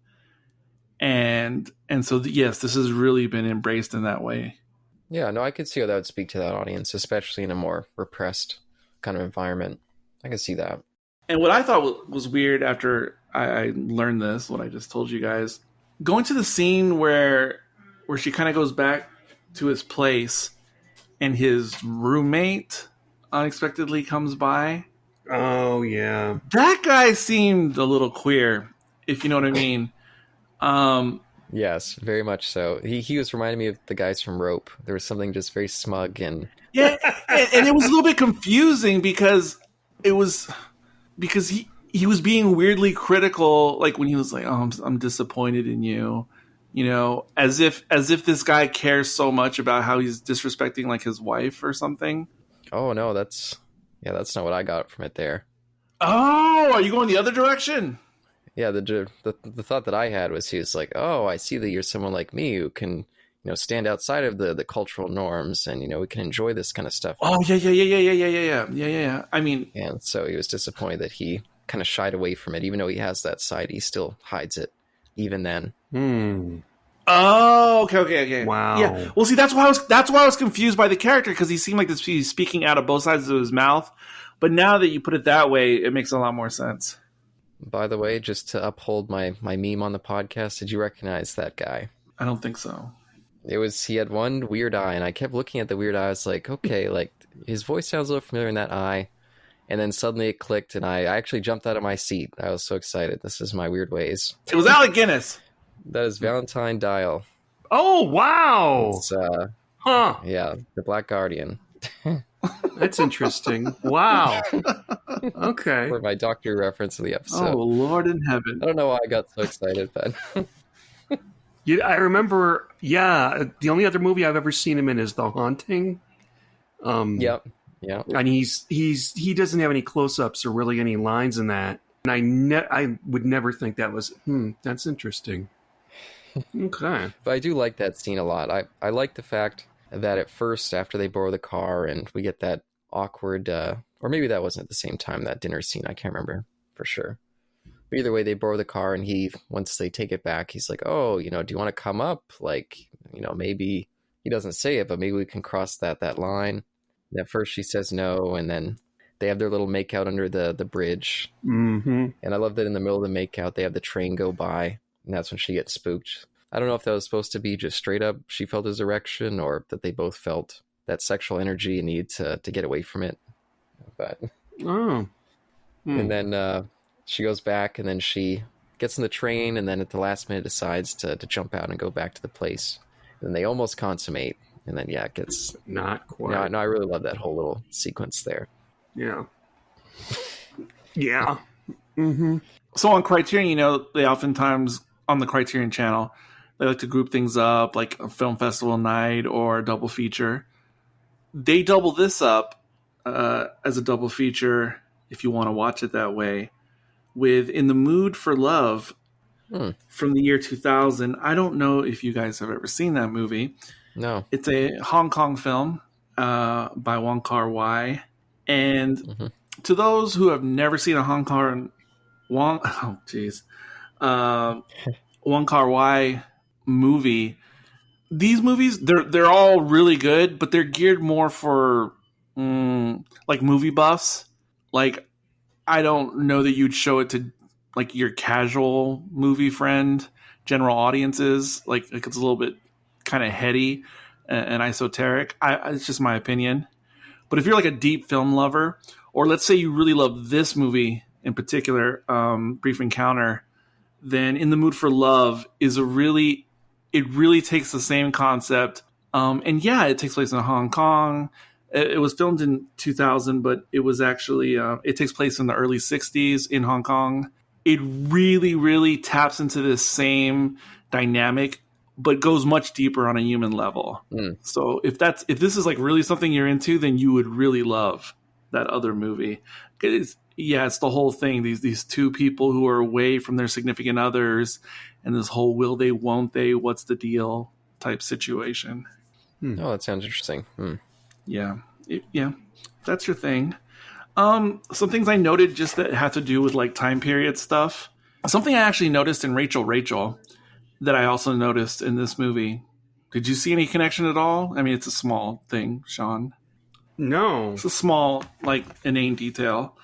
And so yes, this has really been embraced in that way. Yeah, no, I could see how that would speak to that audience, especially in a more repressed kind of environment. I could see that. And what I thought was weird after I learned this, what I just told you guys, going to the scene where she kind of goes back to his place and his roommate unexpectedly comes by. Oh, yeah. That guy seemed a little queer, if you know what I mean. Yes, very much so. He was reminding me of the guys from Rope. There was something just very smug and yeah, and it was a little bit confusing because he was being weirdly critical, like when he was like, "Oh, I'm disappointed in you," as if this guy cares so much about how he's disrespecting like his wife or something. Oh no, that's not what I got from it there. Oh, are you going the other direction? Yeah, the thought that I had was he was like, "Oh, I see that you're someone like me who can, stand outside of the cultural norms, and we can enjoy this kind of stuff." Oh yeah. I mean, and so he was disappointed that he kind of shied away from it, even though he has that side. He still hides it, even then. Oh, okay. Wow. Yeah. Well, see, that's why I was confused by the character, because he seemed like he's speaking out of both sides of his mouth. But now that you put it that way, it makes a lot more sense. By the way, just to uphold my meme on the podcast, did you recognize that guy? I don't think so. He had one weird eye, and I kept looking at the weird eye. I was like, okay, like his voice sounds a little familiar in that eye. And then suddenly it clicked, and I actually jumped out of my seat. I was so excited. This is my weird ways. It was Alec Guinness. That is Valentine Dial. Oh, wow. It's, huh. Yeah, the Black Guardian. That's interesting. Wow. Okay. For my Doctor reference of the episode. Oh, Lord in heaven. I don't know why I got so excited, but... Yeah, I remember, the only other movie I've ever seen him in is The Haunting. Yep. And he doesn't have any close-ups or really any lines in that. And I would never think that was, that's interesting. Okay. But I do like that scene a lot. I like the fact that at first, after they borrow the car and we get that awkward, or maybe that wasn't at the same time, that dinner scene, I can't remember for sure. But either way, they borrow the car, and once they take it back, he's like, "Oh, do you want to come up? Like, maybe," he doesn't say it, but maybe we can cross that line. And at first she says no, and then they have their little makeout under the bridge. Mm-hmm. And I love that in the middle of the makeout, they have the train go by, and that's when she gets spooked. I don't know if that was supposed to be just straight up she felt his erection, or that they both felt that sexual energy and need to get away from it. But and then she goes back, and then she gets in the train, and then at the last minute decides to jump out and go back to the place. And then they almost consummate, and then it gets not quite. No, I really love that whole little sequence there. Yeah. Yeah. Mm-hmm. So on Criterion, they oftentimes on the Criterion channel, they like to group things up like a film festival night or a double feature. They double this up as a double feature, if you want to watch it that way, with In the Mood for Love from the year 2000. I don't know if you guys have ever seen that movie. No. It's a Hong Kong film by Wong Kar-wai. And to those who have never seen a Hong Kong Wong. Oh, jeez. Wong Kar-wai movie. These movies, they're all really good, but they're geared more for like movie buffs. Like, I don't know that you'd show it to like your casual movie friend, general audiences. Like it's a little bit kind of heady and esoteric. It's just my opinion. But if you're like a deep film lover, or let's say you really love this movie in particular, Brief Encounter, then In the Mood for Love is it really takes the same concept. And yeah, it takes place in Hong Kong. It was filmed in 2000, but it was actually, it takes place in the early 60s in Hong Kong. It really, really taps into this same dynamic, but goes much deeper on a human level. So if this is like really something you're into, then you would really love that other movie. It's the whole thing. These two people who are away from their significant others, and this whole will they, won't they, what's the deal type situation. Oh, that sounds interesting. Yeah, that's your thing. Some things I noted just that had to do with like time period stuff. Something I actually noticed in Rachel that I also noticed in this movie. Did you see any connection at all? I mean, it's a small thing, Sean. No. It's a small, like, inane detail.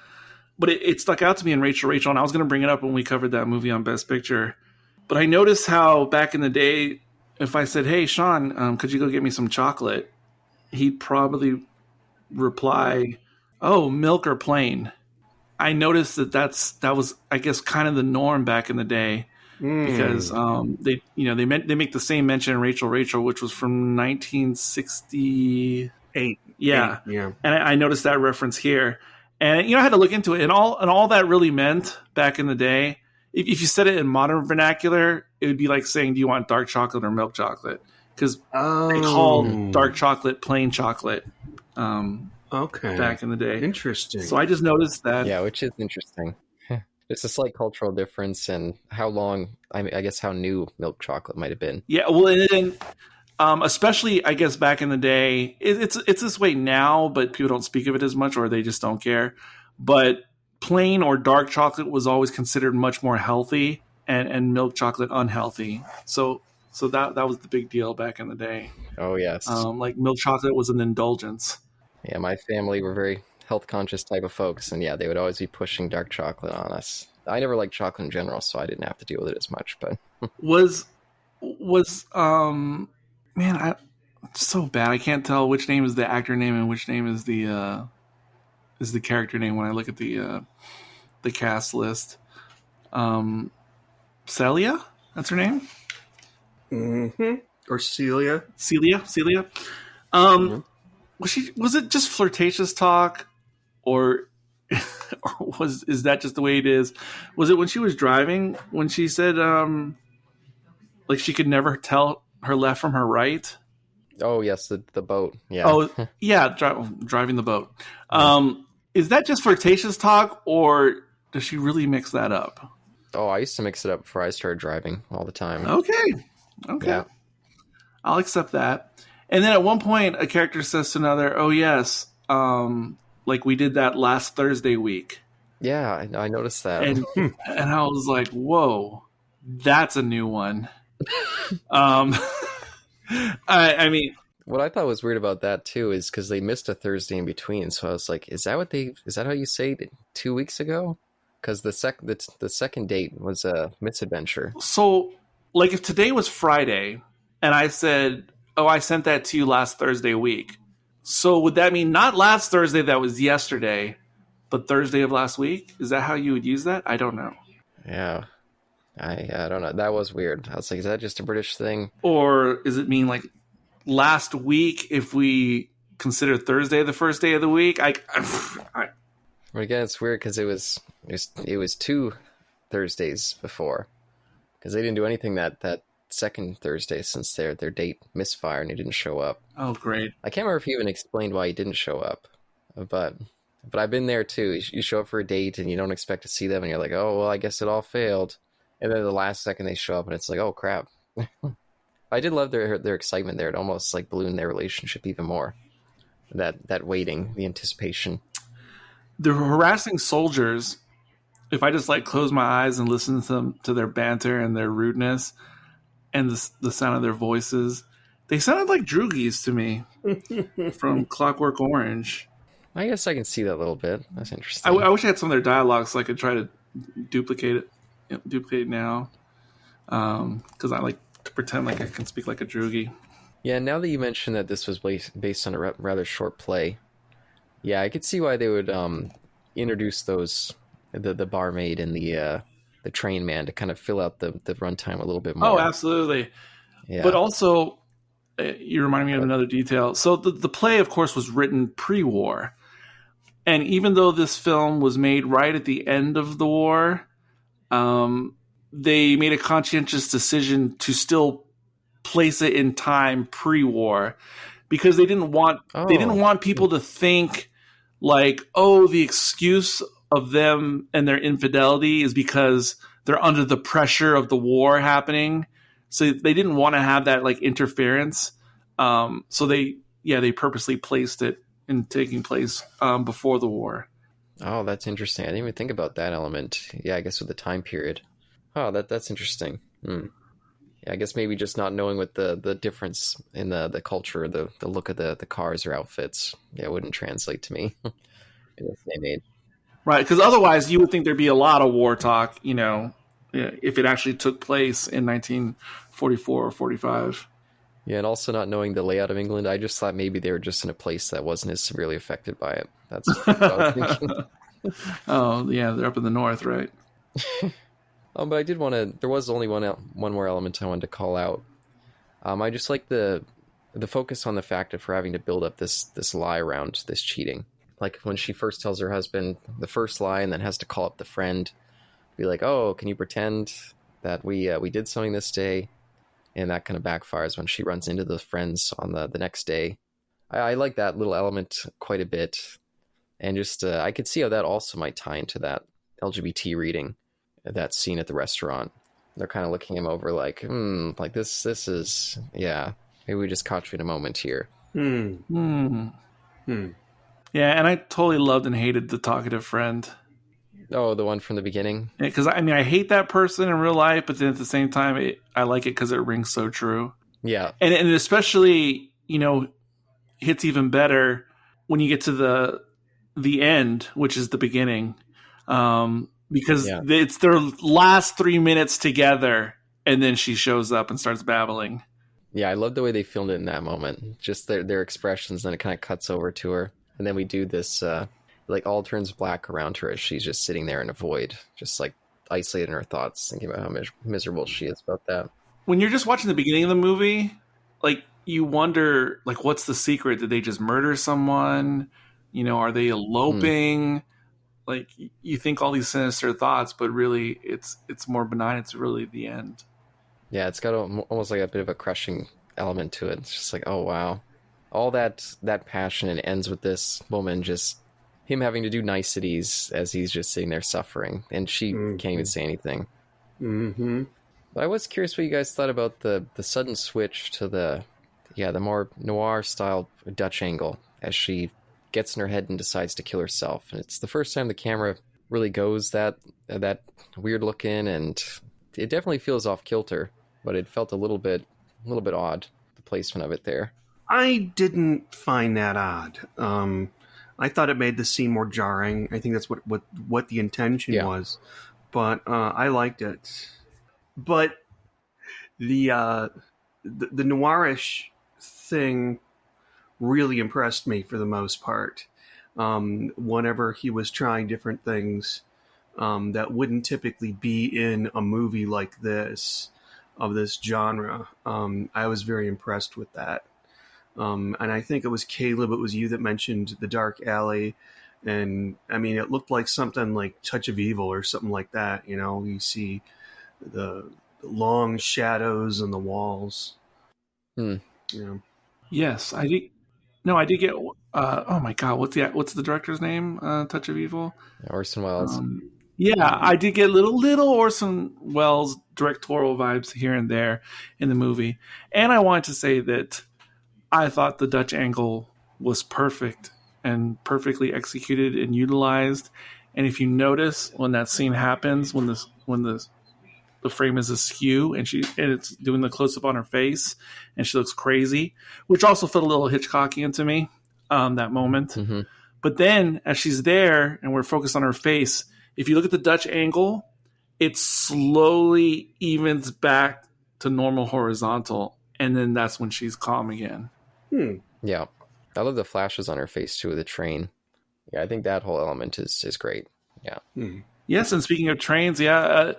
But it stuck out to me in Rachel, and I was going to bring it up when we covered that movie on Best Picture. But I noticed how back in the day, if I said, hey, Sean, could you go get me some chocolate? He'd probably reply, oh, milk or plain. I noticed that was, I guess, kind of the norm back in the day. Because they make the same mention in Rachel, which was from 1968. Yeah. And I noticed that reference here, and I had to look into it, and all that really meant back in the day. If you said it in modern vernacular, it would be like saying, "Do you want dark chocolate or milk chocolate?" Because they called dark chocolate plain chocolate. Okay. Back in the day, interesting. So I just noticed that. Yeah, which is interesting. It's a slight cultural difference in how long, I guess how new milk chocolate might have been. Yeah, well, and especially, I guess, back in the day, it's this way now, but people don't speak of it as much, or they just don't care. But plain or dark chocolate was always considered much more healthy, and milk chocolate unhealthy. So that was the big deal back in the day. Oh, yes. Like milk chocolate was an indulgence. Yeah, my family were very health conscious type of folks, and yeah, they would always be pushing dark chocolate on us. I never liked chocolate in general, so I didn't have to deal with it as much. But was man, it's so bad. I can't tell which name is the actor name and which name is the character name when I look at the cast list. Celia, that's her name. Or Celia. Celia. Was it just flirtatious talk? Or is that just the way it is? Was it when she was driving, when she said like she could never tell her left from her right? Oh yes, the boat. Yeah. Oh yeah, driving the boat. Is that just flirtatious talk, or does she really mix that up? Oh, I used to mix it up before I started driving all the time. Okay. Yeah. I'll accept that. And then at one point, a character says to another, "Oh yes, like we did that last Thursday week." Yeah, I noticed that. And I was like, "Whoa, that's a new one." I mean, what I thought was weird about that too is because they missed a Thursday in between. So I was like, "Is that how you say it 2 weeks ago?" Because the second date was a misadventure. So, like, if today was Friday, and I said, "Oh, I sent that to you last Thursday week," so would that mean not last Thursday, that was yesterday, but Thursday of last week? Is that how you would use that? I don't know. Yeah. I don't know. That was weird. I was like, is that just a British thing? Or does it mean like last week if we consider Thursday the first day of the week? But again, it's weird because it was 2 Thursdays before, because they didn't do anything that second Thursday since their date misfired and he didn't show up. Oh, great. I can't remember if he even explained why he didn't show up, but I've been there too. You show up for a date and you don't expect to see them, and you're like, oh, well, I guess it all failed. And then the last second they show up and it's like, oh, crap. I did love their excitement there. It almost like ballooned their relationship even more. That waiting, the anticipation. The harassing soldiers if I just like close my eyes and listen to them, to their banter and their rudeness and the sound of their voices, they sounded like droogies to me from Clockwork Orange. I guess I can see that a little bit. That's interesting. I wish I had some of their dialogue so I could try to duplicate it now. Because I like to pretend like I can speak like a droogie. Yeah, now that you mentioned that this was based on a rather short play, yeah, I could see why they would introduce the barmaid and the train man to kind of fill out the runtime a little bit more. Oh, absolutely. Yeah. But also, you remind me of another detail. So the play, of course, was written pre-war. And even though this film was made right at the end of the war, they made a conscientious decision to still place it in time pre-war, because they didn't want people to think like, oh, the excuse of them and their infidelity is because they're under the pressure of the war happening. So they didn't want to have that like interference. So they purposely placed it in taking place before the war. Oh, that's interesting. I didn't even think about that element. Yeah, I guess with the time period. Oh, that's interesting. Yeah, I guess maybe just not knowing what the difference in the culture, the look of the cars or outfits, yeah, wouldn't translate to me. They made. Right, because otherwise you would think there'd be a lot of war talk, if it actually took place in 1944 or 45. Yeah, and also not knowing the layout of England, I just thought maybe they were just in a place that wasn't as severely affected by it. That's what I was thinking. Oh, yeah, they're up in the north, right? But I did want to. There was only one more element I wanted to call out. I just like the focus on the fact of her having to build up this lie around this cheating. Like when she first tells her husband the first lie, and then has to call up the friend, be like, "Oh, can you pretend that we did something this day?" And that kind of backfires when she runs into the friends on the next day. I like that little element quite a bit, and just I could see how that also might tie into that LGBT reading. That scene at the restaurant, they're kind of looking him over like, like this is, yeah, maybe we just caught you in a moment here. Yeah, and I totally loved and hated the talkative friend. Oh, the one from the beginning? Because, I hate that person in real life, but then at the same time, I like it because it rings so true. Yeah. And especially, hits even better when you get to the end, which is the beginning. Because it's their last 3 minutes together, and then she shows up and starts babbling. Yeah, I love the way they filmed it in that moment. Just their expressions, then it kind of cuts over to her. And then we do this, like all turns black around her as she's just sitting there in a void, just like isolated in her thoughts, thinking about how miserable she is about that. When you're just watching the beginning of the movie, like you wonder, like, what's the secret? Did they just murder someone? Are they eloping? Like you think all these sinister thoughts, but really it's more benign. It's really the end. Yeah, it's got almost like a bit of a crushing element to it. It's just like, oh wow, all that passion, and it ends with this woman just him having to do niceties as he's just sitting there suffering, and she can't even say anything. Mm-hmm. But I was curious what you guys thought about the sudden switch to the more noir style Dutch angle as she gets in her head and decides to kill herself. And it's the first time the camera really goes that weird looking, and it definitely feels off kilter, but it felt a little bit odd, the placement of it there. I didn't find that odd. I thought it made the scene more jarring. I think that's what the intention was, but I liked it. But the noirish thing really impressed me for the most part. Whenever he was trying different things that wouldn't typically be in a movie like this, of this genre, I was very impressed with that. And I think it was Caleb, it was you that mentioned the dark alley. And it looked like something like Touch of Evil or something like that. You see the long shadows on the walls. Yes, I did. No, I did get. Oh my God, what's the director's name? Touch of Evil. Orson Welles. I did get little Orson Welles directorial vibes here and there in the movie, and I wanted to say that I thought the Dutch angle was perfect and perfectly executed and utilized, And if you notice when that scene happens, when the frame is askew and it's doing the close up on her face and she looks crazy, which also felt a little Hitchcockian to me, that moment. Mm-hmm. But then as she's there and we're focused on her face, if you look at the Dutch angle, it slowly evens back to normal horizontal. And then that's when she's calm again. Yeah. I love the flashes on her face too with the train. Yeah, I think that whole element is great. Yeah. Yes, and speaking of trains, it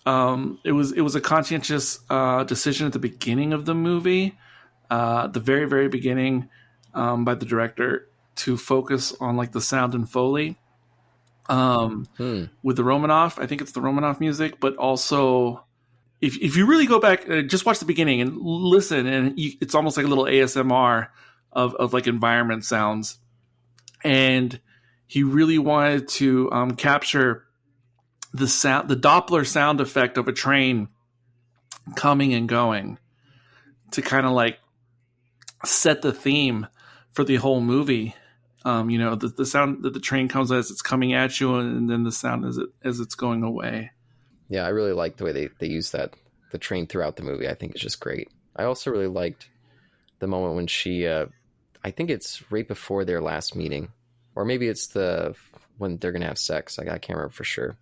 was a conscientious decision at the beginning of the movie, the very, very beginning, by the director to focus on like the sound and Foley with the Romanoff. I think it's the Romanoff music, but also if you really go back, just watch the beginning and listen, and it's almost like a little ASMR of like environment sounds. And he really wanted to capture the sound, the Doppler sound effect of a train coming and going, to kind of like set the theme for the whole movie. The sound that the train comes as it's coming at you, and then the sound as it's going away. Yeah, I really like the way they use the train throughout the movie. I think it's just great. I also really liked the moment when she, I think it's right before their last meeting, or maybe it's when they're going to have sex. I can't remember for sure.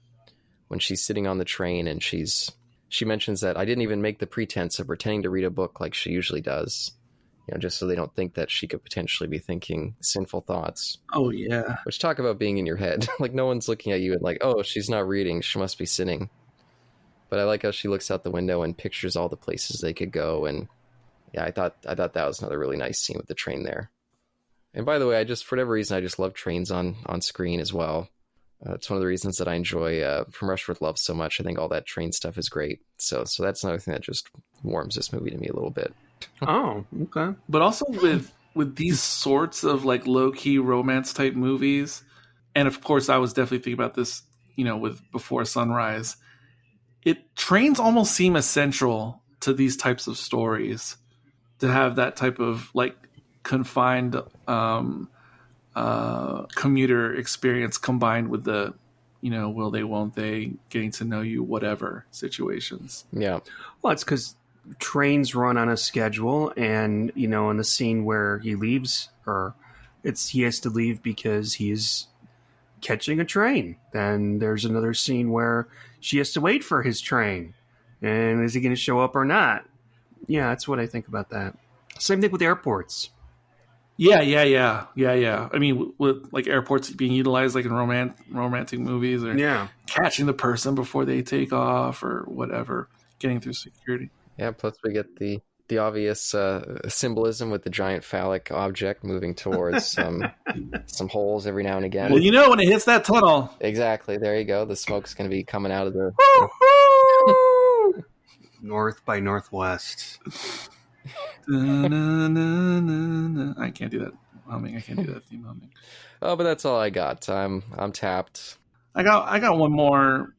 When she's sitting on the train and she mentions that I didn't even make the pretense of pretending to read a book like she usually does, just so they don't think that she could potentially be thinking sinful thoughts. Oh yeah. Which, talk about being in your head. Like, no one's looking at you and like, oh, she's not reading, she must be sinning. But I like how she looks out the window and pictures all the places they could go. And yeah, I thought that was another really nice scene with the train there. And by the way, for whatever reason, I just love trains on screen as well. It's one of the reasons that I enjoy From Russia with Love so much. I think all that train stuff is great. So that's another thing that just warms this movie to me a little bit. Oh, okay. But also with these sorts of like low key romance type movies, and of course I was definitely thinking about this, with Before Sunrise. Trains almost seem essential to these types of stories, to have that type of like confined commuter experience combined with the will they, won't they, getting to know you, whatever situations. Yeah, well, it's because trains run on a schedule, and in the scene where he leaves her, he has to leave because he's catching a train. Then there's another scene where she has to wait for his train, and is he going to show up or not? Yeah, that's what I think about that. Same thing with airports. Yeah. I mean, with like airports being utilized like in romantic movies, or catching the person before they take off or whatever, getting through security. Yeah, plus we get the obvious symbolism with the giant phallic object moving towards some holes every now and again. Well, when it hits that tunnel. Exactly. There you go. The smoke's going to be coming out of the... North by Northwest. I can't do that humming. I can't do that theme humming. Oh, but that's all I got. I'm tapped. I got one more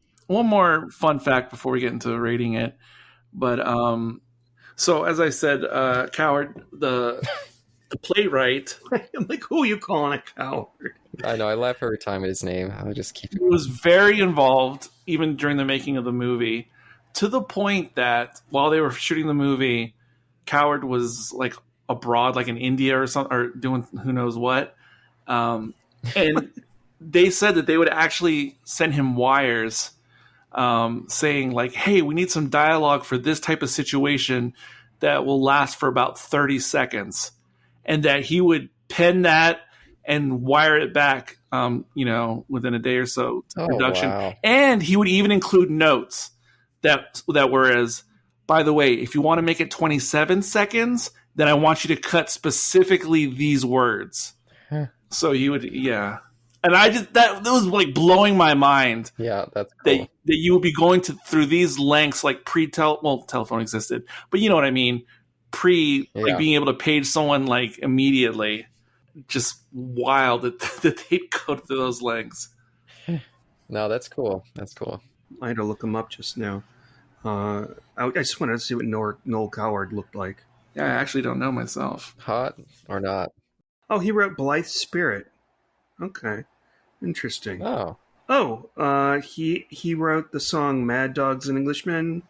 fun fact before we get into rating it. But so as I said, Coward, the playwright. I'm like, who are you calling a coward? I know. I laugh every time at his name. I just keep. He was very involved, even during the making of the movie, to the point that while they were shooting the movie, Coward was like abroad, like in India or something, or doing who knows what. And they said that they would actually send him wires saying like, hey, we need some dialogue for this type of situation that will last for about 30 seconds. And that he would pen that and wire it back, within a day or so to production. Wow. And he would even include notes that were as, by the way, if you want to make it 27 seconds, then I want you to cut specifically these words. Huh. So he would, yeah. And that was like blowing my mind. Yeah, that's cool. That you would be going through these lengths, like telephone existed, but you know what I mean? Like being able to page someone like immediately. Just wild that they'd go to those lengths. No, that's cool. That's cool. I had to look him up just now. I just wanted to see what Noel Coward looked like. Yeah, I actually don't know myself. Hot or not? Oh, he wrote Blythe Spirit. Okay. Interesting. Oh, He wrote the song "Mad Dogs and Englishmen,"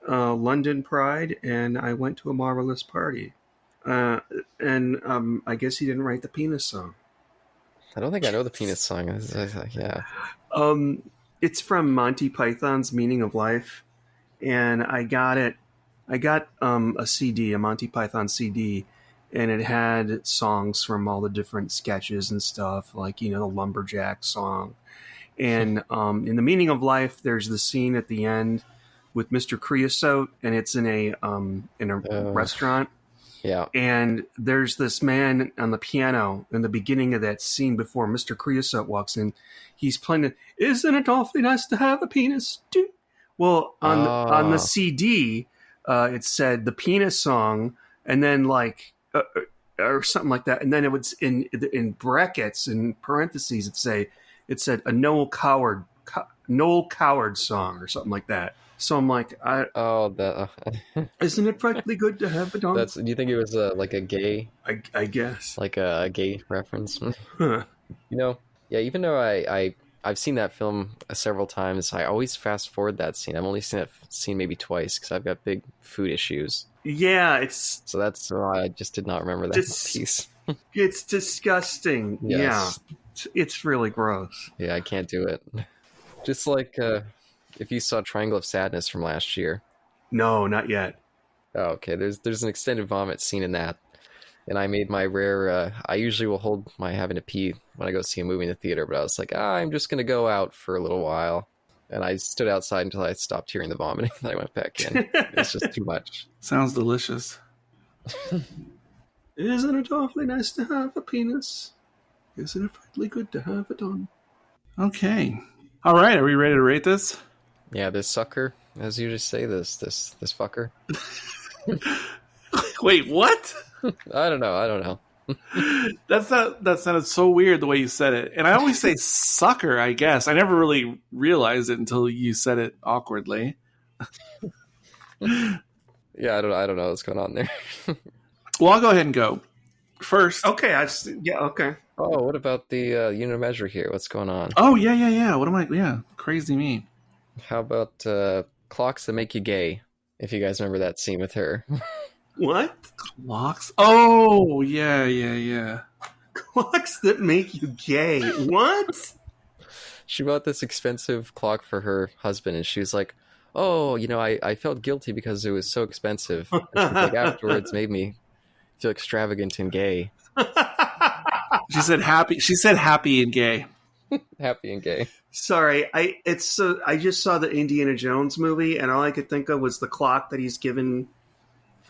"London Pride," and "I Went to a Marvelous Party." I guess he didn't write the penis song. I don't think I know the penis song. Yeah. It's from Monty Python's Meaning of Life, and I got it. I got a CD, a Monty Python CD, and it had songs from all the different sketches and stuff, like the Lumberjack song. And in The Meaning of Life, there's the scene at the end with Mr. Creosote, and it's in a restaurant. Yeah. And there's this man on the piano in the beginning of that scene before Mr. Creosote walks in. He's playing, "Isn't it awfully nice to have a penis?" Well, on the CD, it said the penis song, and then or something like that. And then it was in brackets, in parentheses, it said a Noel Coward song or something like that. So I'm like, isn't it frightfully good to have it on? Do you think it was like a gay? I guess like a gay reference. Huh. Yeah. Even though I've seen that film several times, I always fast forward that scene. I've only seen that scene maybe twice because I've got big food issues. Yeah, so that's why I just did not remember that piece. It's disgusting. Yes. Yeah, it's really gross. Yeah, I can't do it. Just like if you saw Triangle of Sadness from last year. No, not yet. Oh, okay. There's an extended vomit scene in that. And I made my rare... I usually will hold my having to pee when I go see a movie in the theater, but I was like, I'm just going to go out for a little while. And I stood outside until I stopped hearing the vomiting, and I went back in. It's just too much. Sounds delicious. Isn't it awfully nice to have a penis? Isn't it frightfully good to have it on? Okay. All right, are we ready to rate this? Yeah, this sucker, as you just say, this fucker. Wait, what? I don't know. That sounded so weird the way you said it. And I always say sucker, I guess. I never really realized it until you said it awkwardly. Yeah, I don't know what's going on there. Well, I'll go ahead and go first. Okay, okay. Oh, what about the unit of measure here? What's going on? Oh, yeah. What am I? Yeah, crazy me. How about clocks that make you gay? If you guys remember that scene with her. What? Clocks? Oh, yeah. Clocks that make you gay. What? She bought this expensive clock for her husband, and she was like, oh, I felt guilty because it was so expensive. And she was like, afterwards made me feel extravagant and gay. She said happy. She said happy and gay. Happy and gay. Sorry, I just saw the Indiana Jones movie, and all I could think of was the clock that he's given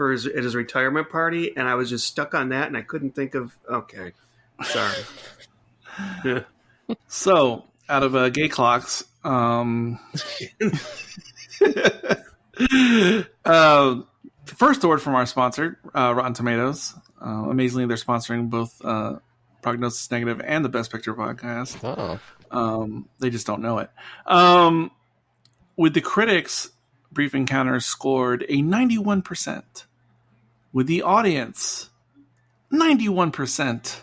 at his retirement party, and I was just stuck on that, and I couldn't think of. Okay, sorry. So, out of gay clocks, first award from our sponsor, Rotten Tomatoes. Amazingly, they're sponsoring both Prognosis Negative and the Best Picture podcast. Oh. They just don't know it. With the critics, Brief Encounter scored a 91%. With the audience, 91%.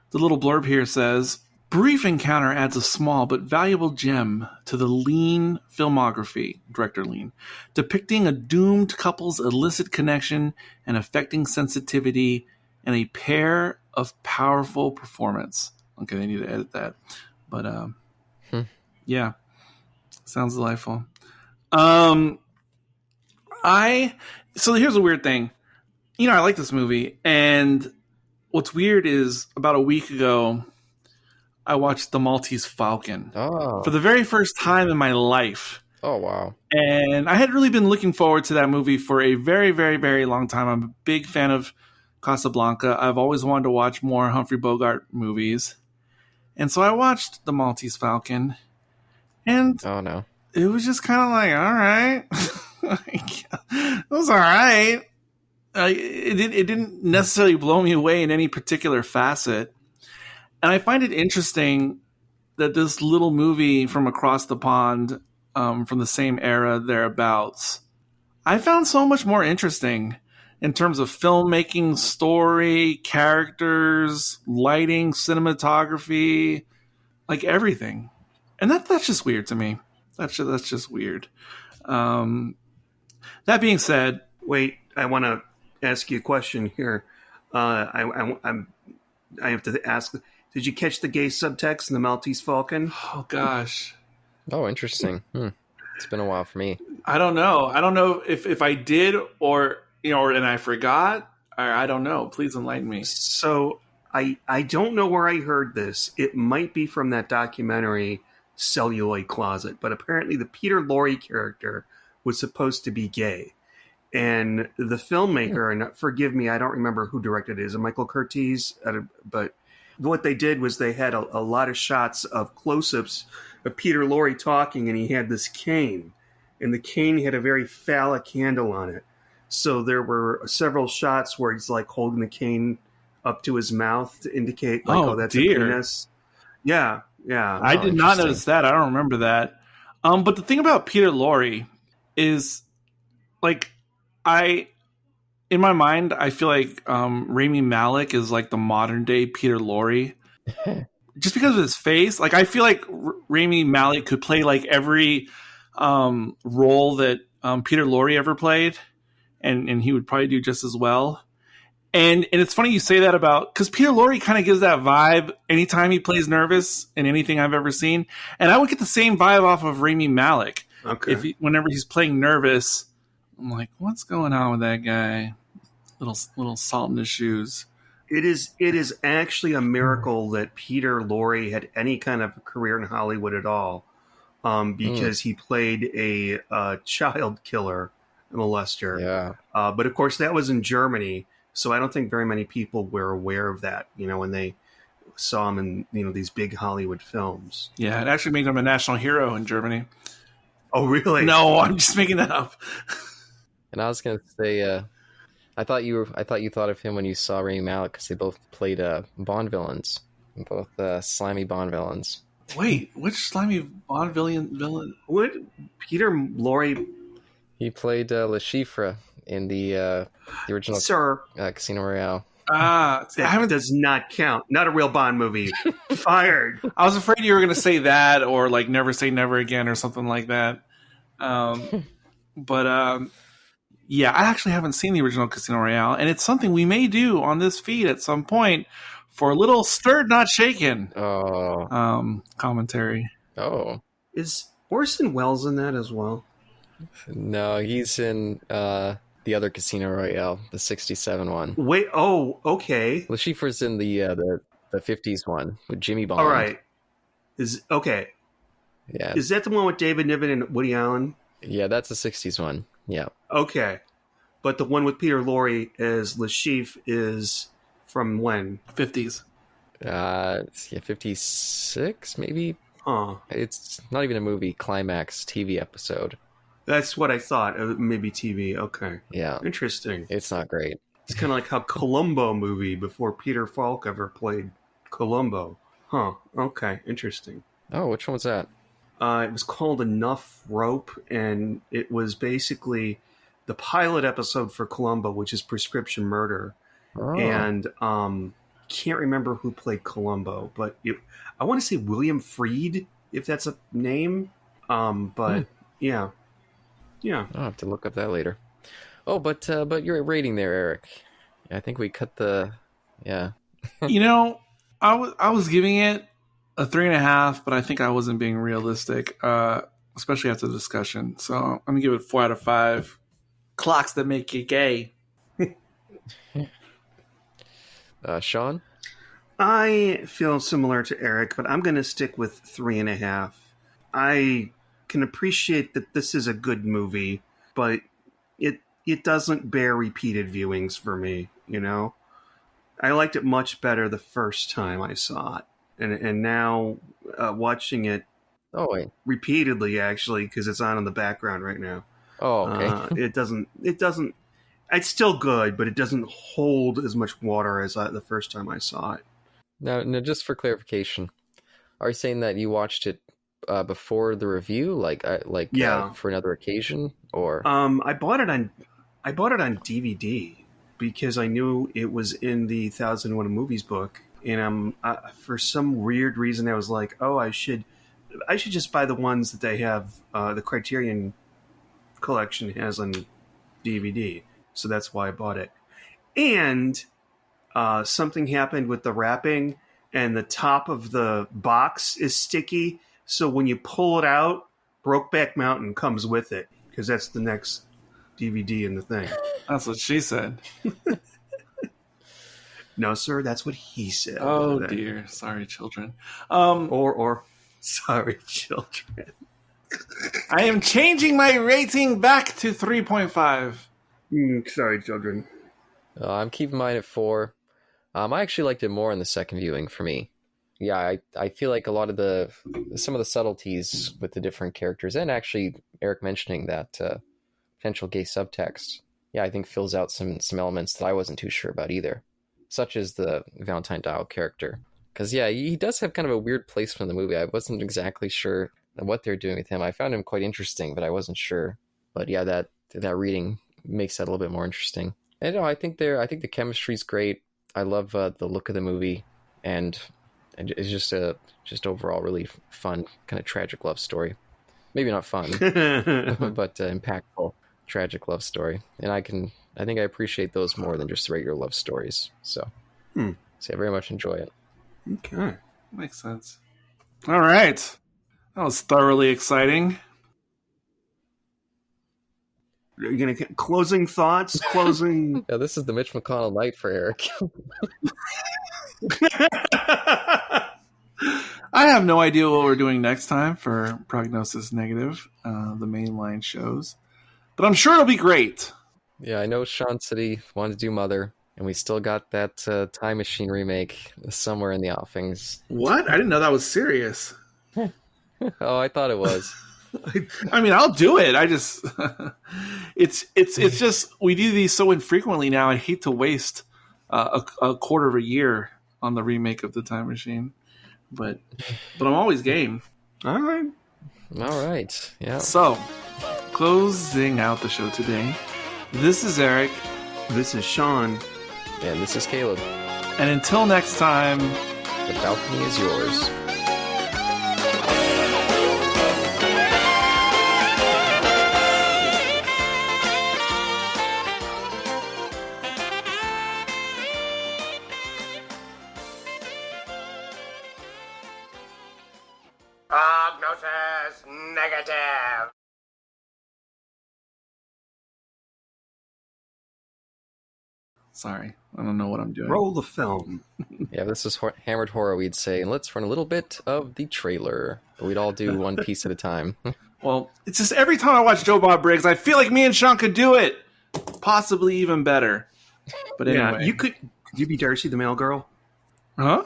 The little blurb here says, Brief Encounter adds a small but valuable gem to the Lean filmography, director Lean, depicting a doomed couple's illicit connection and affecting sensitivity and a pair of powerful performance. Okay, they need to edit that. But, yeah, sounds delightful. So here's a weird thing. I like this movie, and what's weird is about a week ago, I watched The Maltese Falcon for the very first time in my life. Oh, wow. And I had really been looking forward to that movie for a very, very, very long time. I'm a big fan of Casablanca. I've always wanted to watch more Humphrey Bogart movies. And so I watched The Maltese Falcon, and oh, no. It was just kind of like, all right. It was all right. It didn't necessarily blow me away in any particular facet. And I find it interesting that this little movie from across the pond, from the same era thereabouts, I found so much more interesting in terms of filmmaking, story, characters, lighting, cinematography, like everything. And that's just weird to me. That's just weird. That being said, Wait, I want to ask you a question here. I have to ask. Did you catch the gay subtext in the Maltese Falcon? oh gosh, Oh, interesting. It's been a while for me. I don't know. I don't know if I did or and I forgot. Or I don't know. Please enlighten me. So I don't know where I heard this. It might be from that documentary Celluloid Closet, but apparently the Peter Lorre character was supposed to be gay. And the filmmaker, and forgive me, I don't remember who directed it. Is it Michael Curtiz? But what they did was they had a lot of shots of close-ups of Peter Lorre talking, and he had this cane. And the cane had a very phallic handle on it. So there were several shots where he's like holding the cane up to his mouth to indicate, like, oh, that's dear. a penis. Yeah. I did not notice that. I don't remember that. But the thing about Peter Lorre is, like, in my mind, I feel like Rami Malek is like the modern day Peter Lorre. Just because of his face. Like, I feel like Rami Malek could play like every role that Peter Lorre ever played, and he would probably do just as well. And it's funny you say that about, because Peter Lorre kind of gives that vibe anytime he plays nervous in anything I've ever seen. And I would get the same vibe off of Rami Malek. Okay. Whenever he's playing nervous, I'm like, what's going on with that guy? Little salt in his shoes. It is actually a miracle that Peter Lorre had any kind of career in Hollywood at all, because he played a child killer, a molester. Yeah. But of course, that was in Germany, so I don't think very many people were aware of that. When they saw him in these big Hollywood films. Yeah, it actually made him a national hero in Germany. Oh, really? No, I'm just making that up. And I was gonna say, I thought you thought of him when you saw Rami Malek because they both played Bond villains, both slimy Bond villains. Wait, which slimy Bond villain? What? Peter Lorre? He played Le Chiffre in the original Casino Royale. That does not count. Not a real Bond movie. Fired. I was afraid you were going to say that, or like Never Say Never Again, or something like that. But yeah, I actually haven't seen the original Casino Royale, and it's something we may do on this feed at some point for a little stirred, not shaken commentary. Oh, is Orson Welles in that as well? No, he's in the other Casino Royale, the '67 one. Wait, oh, okay. Le Chiffre's in the '50s one with Jimmy Bond. All right, okay. Yeah, is that the one with David Niven and Woody Allen? Yeah, that's the '60s one. Yeah. Okay, but the one with Peter Lorre as Le Chiffre is from when? 50s. Yeah, 56 maybe. Huh. It's not even a movie. Climax TV episode. That's what I thought. Maybe TV. Okay. Yeah. Interesting. It's not great. It's kind of like how Columbo movie before Peter Falk ever played Columbo. Huh. Okay. Interesting. Oh, which one was that? It was called Enough Rope, and it was basically the pilot episode for Columbo, which is Prescription Murder. Oh. And can't remember who played Columbo, but I want to say William Freed, if that's a name. But yeah. I'll have to look up that later. Oh, but your rating there, Eric. I think we cut the I was giving it a 3.5, but I think I wasn't being realistic, especially after the discussion. So I'm gonna give it 4 out of 5. Clocks that make you gay. Sean? I feel similar to Eric, but I'm going to stick with 3.5. I can appreciate that this is a good movie, but it doesn't bear repeated viewings for me, I liked it much better the first time I saw it. And now watching it repeatedly, actually, because it's on in the background right now. Oh, okay. It doesn't, it's still good, but it doesn't hold as much water as the first time I saw it. Now, just for clarification, are you saying that you watched it before the review, for another occasion, or? I bought it on DVD because I knew it was in the 1001 Movies book, and for some weird reason I was like, oh, I should I should just buy the ones that they have. The Criterion Collection has on DVD, so that's why I bought it. And something happened with the wrapping, and the top of the box is sticky. So when you pull it out, Brokeback Mountain comes with it, because that's the next DVD in the thing. That's what she said. No, sir, that's what he said. Oh dear, sorry, children. Or sorry, children. I am changing my rating back to 3.5. Sorry, children. I'm keeping mine at 4. I actually liked it more in the second viewing for me. Yeah, I feel like a lot of some of the subtleties with the different characters, and actually Eric mentioning that potential gay subtext, I think fills out some elements that I wasn't too sure about either, such as the Valentine Dial character. Because, he does have kind of a weird placement in the movie. I wasn't exactly sure what they're doing with him. I found him quite interesting, but I wasn't sure. But that reading makes that a little bit more interesting. And I think the chemistry's great. I love the look of the movie, and it's just overall really fun, kind of tragic love story. Maybe not fun, but impactful tragic love story. And I think I appreciate those more than just regular love stories. So I very much enjoy it. Okay, makes sense. All right, that was thoroughly exciting. Are you gonna get closing thoughts? Closing. Yeah, this is the Mitch McConnell night for Eric. I have no idea what we're doing next time for Prognosis Negative, the mainline shows, but I'm sure it'll be great. Yeah, I know Sean said he wanted to do Mother, and we still got that Time Machine remake somewhere in the offings. What? I didn't know that was serious. Oh, I thought it was. I mean, I'll do it. I just, it's just, we do these so infrequently now. I hate to waste a quarter of a year on the remake of the Time Machine, but I'm always game. All right. Yeah. So, closing out the show today, this is Eric. This is Sean. And this is Caleb. And until next time, the balcony is yours. Prognosis negative. Sorry, I don't know what I'm doing. Roll the film. Yeah, this is Hammered Horror, we'd say, and let's run a little bit of the trailer. But we'd all do one piece at a time. Well, it's just every time I watch Joe Bob Briggs, I feel like me and Sean could do it. Possibly even better. But anyway. Yeah, could you be Darcy the Mail Girl? Huh?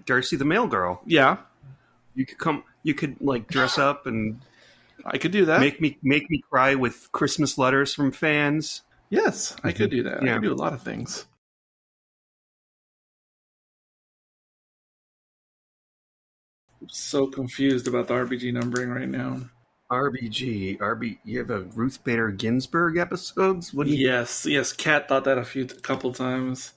Darcy the Mail Girl. Yeah. You could like dress up and I could do that. Make me cry with Christmas letters from fans. Yes, I could do that. Yeah. I could do a lot of things. I'm so confused about the RBG numbering right now. RBG. You have a Ruth Bader Ginsburg episodes? What do you... Yes. Kat thought that a couple times.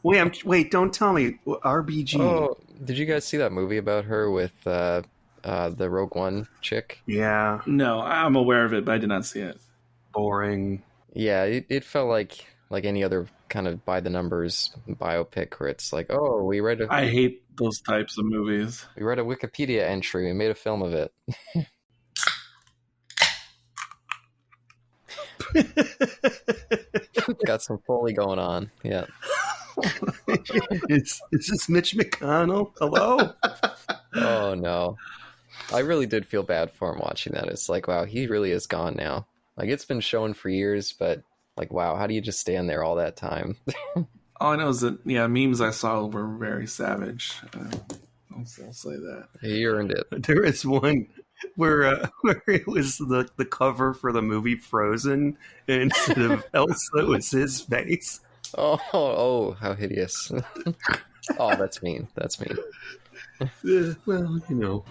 Wait, don't tell me. RBG. Oh, did you guys see that movie about her with the Rogue One chick? Yeah. No, I'm aware of it, but I did not see it. Boring. Yeah, it felt like any other kind of by the numbers biopic where it's like, oh, we read a... I hate those types of movies. We read a Wikipedia entry, we made a film of it. Got some Foley going on, yeah. Is this Mitch McConnell? Hello? Oh, no. I really did feel bad for him watching that. It's like, wow, he really is gone now. Like, it's been shown for years, but, like, wow, how do you just stand there all that time? All I know is that, memes I saw were very savage. I'll say that. He earned it. There is one where it was the cover for the movie Frozen, and instead of Elsa, it was his face. Oh, how hideous. Oh, that's mean. Well,